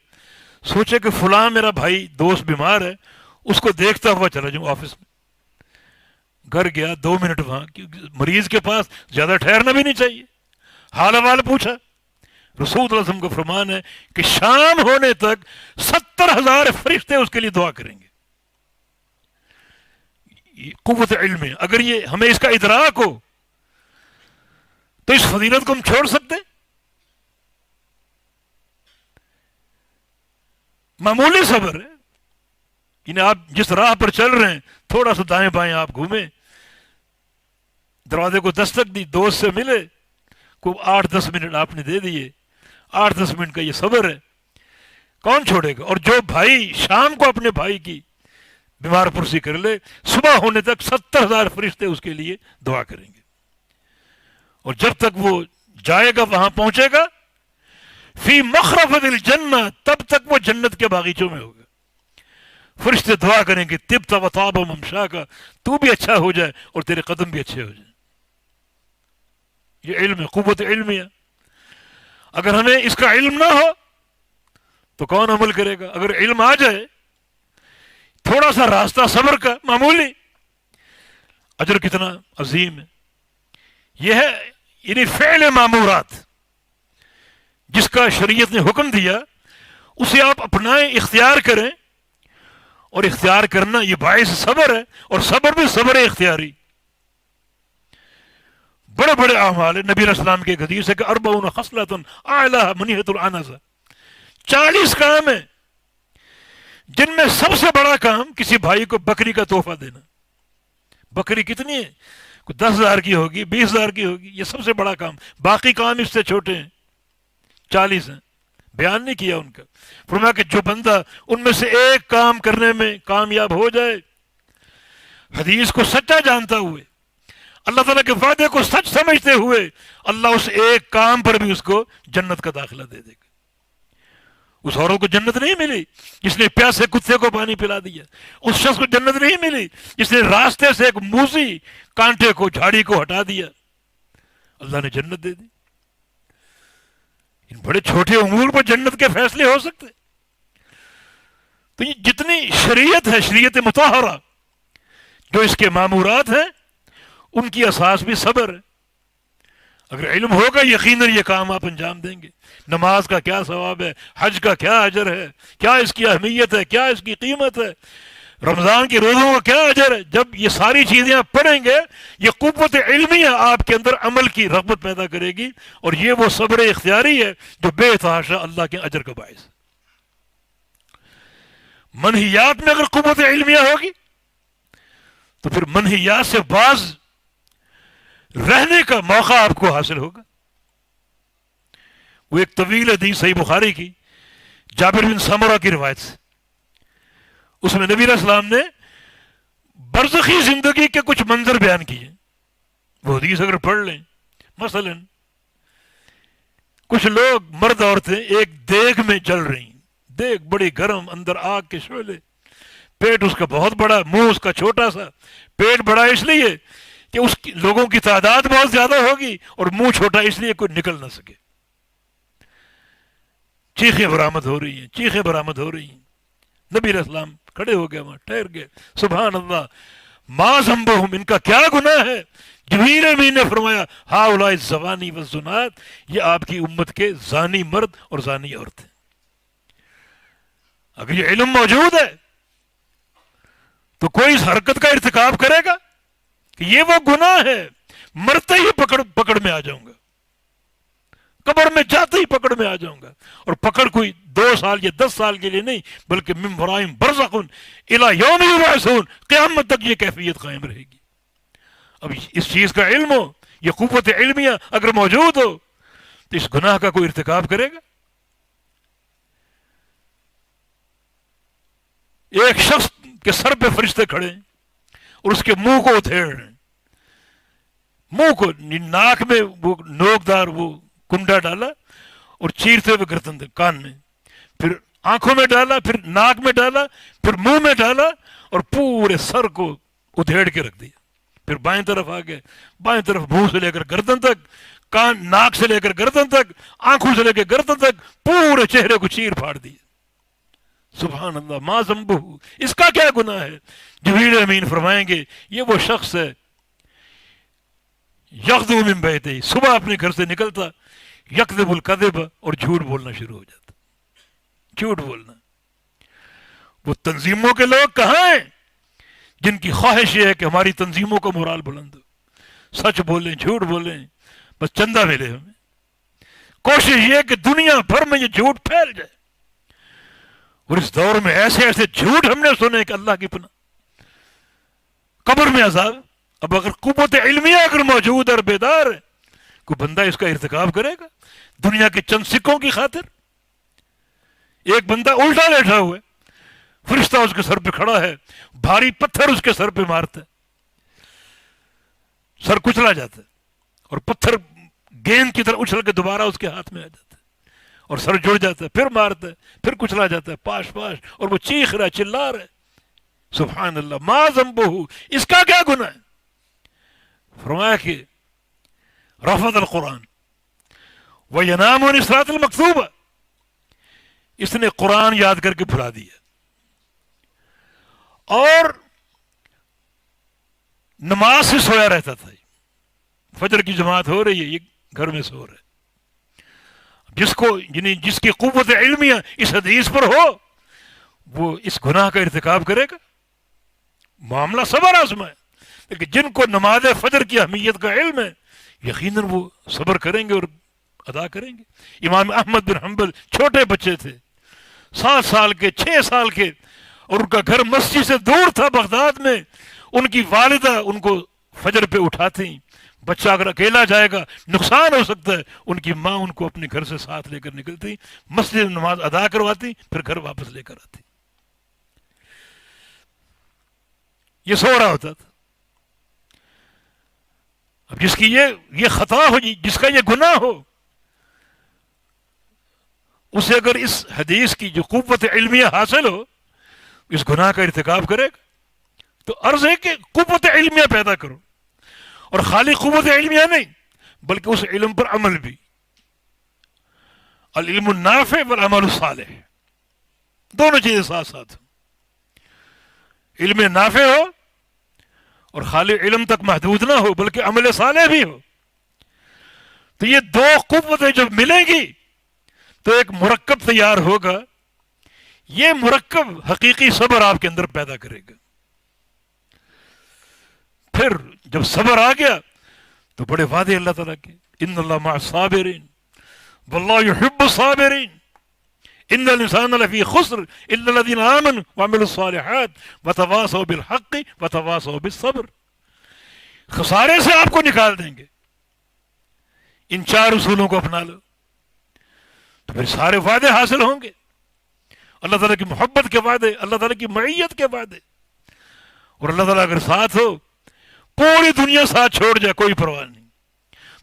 سوچے کہ فلاں میرا بھائی دوست بیمار ہے، اس کو دیکھتا ہوا چلا جاؤں آفس میں. گھر گیا 2 منٹ وہاں، مریض کے پاس زیادہ ٹھہرنا بھی نہیں چاہیے، حال احوال پوچھا. رسول اللہ علیہ وسلم کا فرمان ہے کہ شام ہونے تک 70,000 فرشتے اس کے لیے دعا کریں گے. یہ قوت علم ہے. اگر یہ ہمیں اس کا ادراک ہو تو اس فضیلت کو ہم چھوڑ سکتے؟ معمولی صبر ہے. یعنی آپ جس راہ پر چل رہے ہیں، تھوڑا سا دائیں بائیں آپ گھومیں، دروازے کو دستک دی، دوست سے ملے، کو 8-10 منٹ آپ نے دے دیے، 8-10 منٹ کا یہ صبر ہے، کون چھوڑے گا؟ اور جو بھائی شام کو اپنے بھائی کی بیمار پرسی کر لے، صبح ہونے تک 70,000 فرشتے اس کے لیے دعا کریں گے. اور جب تک وہ جائے گا، وہاں پہنچے گا، فی مخرفۃ الجنہ، تب تک وہ جنت کے باغیچوں میں ہوگا. فرشتے دعا کریں گے طبت وطاب ممشاک، تو بھی اچھا ہو جائے اور تیرے قدم بھی اچھے ہو جائیں. یہ علم ہے، قوت علم ہے. اگر ہمیں اس کا علم نہ ہو تو کون عمل کرے گا؟ اگر علم آ جائے، تھوڑا سا راستہ صبر کا معمولی، اجر کتنا عظیم ہے. یہ ہے یعنی فعل معمورات، جس کا شریعت نے حکم دیا اسے آپ اپنائیں، اختیار کریں. اور اختیار کرنا یہ باعث صبر ہے، اور صبر بھی صبر اختیاری. بڑے بڑے اعمال ہیں. نبی علیہ السلام کی ایک حدیث ہے کہ 40 خصلۃ اعلیھا منیھۃ العنز، 40 کام ہیں جن میں سب سے بڑا کام کسی بھائی کو بکری کا تحفہ دینا. بکری کتنی ہے؟ 10,000 کی ہوگی، 20,000 کی ہوگی، یہ سب سے بڑا کام. باقی کام اس سے چھوٹے ہیں، 40 ہیں. بیان نہیں کیا ان کا. فرمایا کہ جو بندہ ان میں سے ایک کام کرنے میں کامیاب ہو جائے، حدیث کو سچا جانتا ہوئے، اللہ تعالیٰ کے وعدے کو سچ سمجھتے ہوئے، اللہ اس ایک کام پر بھی اس کو جنت کا داخلہ دے دے گا. اس عورت کو جنت نہیں ملی جس نے پیاسے کتے کو پانی پلا دیا. اس شخص کو جنت نہیں ملی جس نے راستے سے ایک موزی کانٹے کو، جھاڑی کو ہٹا دیا. اللہ نے جنت دے دی. ان بڑے چھوٹے امور پر جنت کے فیصلے ہو سکتے. تو یہ جتنی شریعت ہے، شریعت مطہرہ، جو اس کے معمورات ہیں، ان کی اساس بھی صبر ہے. اگر علم ہوگا یقیناً یہ کام آپ انجام دیں گے. نماز کا کیا ثواب ہے، حج کا کیا اجر ہے، کیا اس کی اہمیت ہے، کیا اس کی قیمت ہے، رمضان کے روزوں کا کیا اجر ہے. جب یہ ساری چیزیں آپ پڑھیں گے، یہ قوت علمیہ آپ کے اندر عمل کی رغبت پیدا کرے گی. اور یہ وہ صبر اختیاری ہے جو بے تحاشا اللہ کے اجر کا باعث ہے. منہیات میں اگر قوت علمیہ ہوگی تو پھر منہیات سے باز رہنے کا موقع آپ کو حاصل ہوگا. وہ ایک طویل حدیث صحیح بخاری کی، جابر بن سمرہ کی روایت سے، اس میں نبی علیہ السلام نے برزخی زندگی کے کچھ منظر بیان کیے. وہ حدیث اگر پڑھ لیں، مثلا کچھ لوگ مرد عورتیں ایک دیگ میں جل رہی ہیں، دیگ بڑی گرم، اندر آگ کے شعلے، پیٹ اس کا بہت بڑا، منہ اس کا چھوٹا سا. پیٹ بڑا اس لیے کہ اس لوگوں کی تعداد بہت زیادہ ہوگی، اور منہ چھوٹا اس لیے کوئی نکل نہ سکے. چیخیں برآمد ہو رہی ہیں، چیخیں برآمد ہو رہی ہیں. نبی علیہ السلام کھڑے ہو گئے، وہاں ٹھہر گئے. سبحان اللہ، ما ذنبہم، ان کا کیا گناہ ہے؟ جبریل امین نے فرمایا ہؤلاء الزوانی والزنات، یہ آپ کی امت کے زانی مرد اور زانی عورتیں. اگر یہ علم موجود ہے تو کوئی اس حرکت کا ارتکاب کرے گا کہ یہ وہ گناہ ہے، مرتے ہی پکڑ میں آ جاؤں گا، قبر میں جاتے ہی پکڑ میں آ جاؤں گا. اور پکڑ کوئی 2 سال یا 10 سال کے لیے نہیں، بلکہ من ورائہم برزخ الی یوم یبعثون، قیامت تک یہ کیفیت قائم رہے گی. اب اس چیز کا علم ہو، یہ قوت علمیہ اگر موجود ہو تو اس گناہ کا کوئی ارتکاب کرے گا؟ ایک شخص کے سر پہ فرشتے کھڑے ہیں اور اس کے منہ کو ادھیڑ رہے ہیں، منہ کو، ناک میں وہ نوکدار وہ کنڈا ڈالا اور چیرتے ہوئے گردن کان میں، پھر آنکھوں میں ڈالا، پھر ناک میں ڈالا، پھر منہ میں ڈالا اور پورے سر کو ادھیڑ کے رکھ دیا. پھر بائیں طرف آ گئے، بائیں طرف منہ سے لے کر گردن تک، کان ناک سے لے کر گردن تک، آنکھوں سے لے کے گردن تک پورے چہرے کو چیر پھاڑ دیا. سبحان اللہ، ما ذنبہ، اس کا کیا گناہ ہے؟ جبریل امین فرمائیں گے یہ وہ شخص ہے یغدو من بیتہ، صبح اپنے گھر سے نکلتا، یکذب الکذب، اور جھوٹ بولنا شروع ہو جاتا، جھوٹ بولنا. وہ تنظیموں کے لوگ کہاں ہیں جن کی خواہش یہ ہے کہ ہماری تنظیموں کا مورال بلند ہو، سچ بولیں، جھوٹ بولیں، بس چندہ ملے ہمیں. کوشش یہ ہے کہ دنیا بھر میں یہ جھوٹ پھیل جائے. اور اس دور میں ایسے ایسے جھوٹ ہم نے سنے کہ اللہ کی پناہ. قبر میں عذاب، اب اگر قوت علمیہ اگر موجود اور بیدار ہے، کوئی بندہ اس کا ارتکاب کرے گا دنیا کے چند سکوں کی خاطر؟ ایک بندہ الٹا لیٹا ہوا ہے، فرشتہ اس کے سر پہ کھڑا ہے، بھاری پتھر اس کے سر پہ مارتا ہے، سر کچلا جاتا ہے اور پتھر گیند کی طرح اچھل کے دوبارہ اس کے ہاتھ میں آ جاتا ہے اور سر جڑ جاتا ہے، پھر مارتا ہے، پھر کچلا جاتا ہے، پاش پاش، اور وہ چیخ رہا ہے، چلا رہا ہے. سبحان اللہ، ما ذنبہ، اس کا کیا گناہ ہے؟ فرمایا کہ رفض القرآن وینام عن الصلاۃ المکتوبہ، اس نے قرآن یاد کر کے بھلا دیا اور نماز سے سویا رہتا تھا. فجر کی جماعت ہو رہی ہے، یہ گھر میں سو رہا ہے. جس کو یعنی جس کی قوت علمیہ اس حدیث پر ہو وہ اس گناہ کا ارتکاب کرے گا. معاملہ صبر آزما ہے، لیکن جن کو نماز فجر کی اہمیت کا علم ہے یقیناً وہ صبر کریں گے اور ادا کریں گے. امام احمد بن حنبل چھوٹے بچے تھے، 7 سال کے، 6 سال کے، اور ان کا گھر مسجد سے دور تھا بغداد میں. ان کی والدہ ان کو فجر پہ اٹھاتی، بچہ اگر اکیلا جائے گا نقصان ہو سکتا ہے، ان کی ماں ان کو اپنے گھر سے ساتھ لے کر نکلتی، مسجد میں نماز ادا کرواتی، پھر گھر واپس لے کر آتی. یہ سو رہا ہوتا تھا. اب جس کی یہ خطا ہو، جس کا یہ گناہ ہو، اسے اگر اس حدیث کی جو قوت علمیہ حاصل ہو اس گناہ کا ارتکاب کرے گا تو عرض ہے کہ قوت علمیہ پیدا کرو، اور خالی قوت علمیہ نہیں بلکہ اس علم پر عمل بھی. العلم النافع والعمل الصالح، دونوں چیزیں ساتھ ساتھ. علم نافع ہو اور خالی علم تک محدود نہ ہو بلکہ عمل صالح بھی ہو. تو یہ دو قوتیں جب ملیں گی تو ایک مرکب تیار ہوگا. یہ مرکب حقیقی صبر آپ کے اندر پیدا کرے گا. پھر جب صبر آ گیا تو بڑے وعدے اللہ تعالیٰ کے، ان اللہ مع الصابرین واللہ یحب الصابرین، ان الانسان لفی خسر الا الذین آمنوا وعملوا الصالحات وتواصوا بالحق وتواصوا بالصبر. خسارے سے آپ کو نکال دیں گے. ان 4 اصولوں کو اپنا لو تو پھر سارے وعدے حاصل ہوں گے. اللہ تعالیٰ کی محبت کے وعدے، اللہ تعالیٰ کی معیت کے وعدے. اور اللہ تعالیٰ اگر ساتھ ہو، پوری دنیا ساتھ چھوڑ جائے کوئی پرواہ نہیں.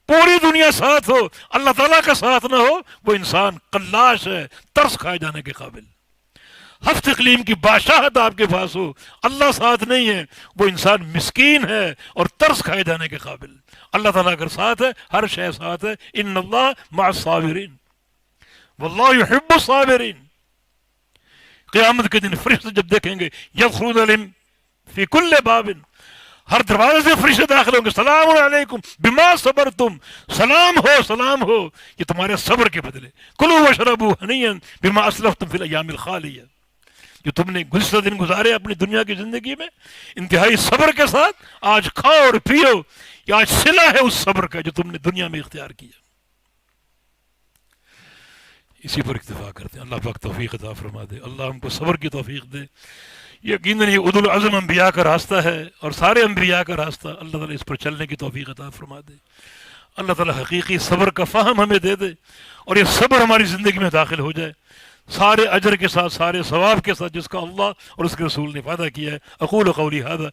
پوری دنیا ساتھ ہو، اللہ تعالیٰ کا ساتھ نہ ہو، وہ انسان قلاش ہے، ترس کھائے جانے کے قابل. ہفت اقلیم کی بادشاہت آپ کے پاس ہو، اللہ ساتھ نہیں ہے، وہ انسان مسکین ہے اور ترس کھائے جانے کے قابل. اللہ تعالیٰ اگر ساتھ ہے، ہر شے ساتھ ہے. ان اللہ مع الصابرین واللہ یحب الصابرین. قیامت کے دن فرشتے جب دیکھیں گے یدخلون علیہم فی کل باب، ہر دروازے سے فرشتے داخل ہوں گے، سلام علیکم بما صبرتم، سلام ہو، سلام ہو یہ تمہارے صبر کے بدلے. کلوا واشربوا ہنیئا بما اسلفتم فی الایام الخالیہ، جو تم نے گزشتہ دن گزارے اپنی دنیا کی زندگی میں انتہائی صبر کے ساتھ، آج کھاؤ اور پیو. یہ آج صلہ ہے اس صبر کا جو تم نے دنیا میں اختیار کیا. اسی پر اکتفا کرتے ہیں. اللہ پاک توفیق عطا فرما دے، اللہ ہم کو صبر کی توفیق دے. یقیناً یہ اولو العزم انبیاء کا راستہ ہے اور سارے انبیاء کا راستہ. اللہ تعالیٰ اس پر چلنے کی توفیق عطا فرما دے. اللہ تعالیٰ حقیقی صبر کا فہم ہمیں دے دے اور یہ صبر ہماری زندگی میں داخل ہو جائے، سارے اجر کے ساتھ، سارے ثواب کے ساتھ جس کا اللہ اور اس کے رسول نے وعدہ کیا ہے. اقول قولی ھذا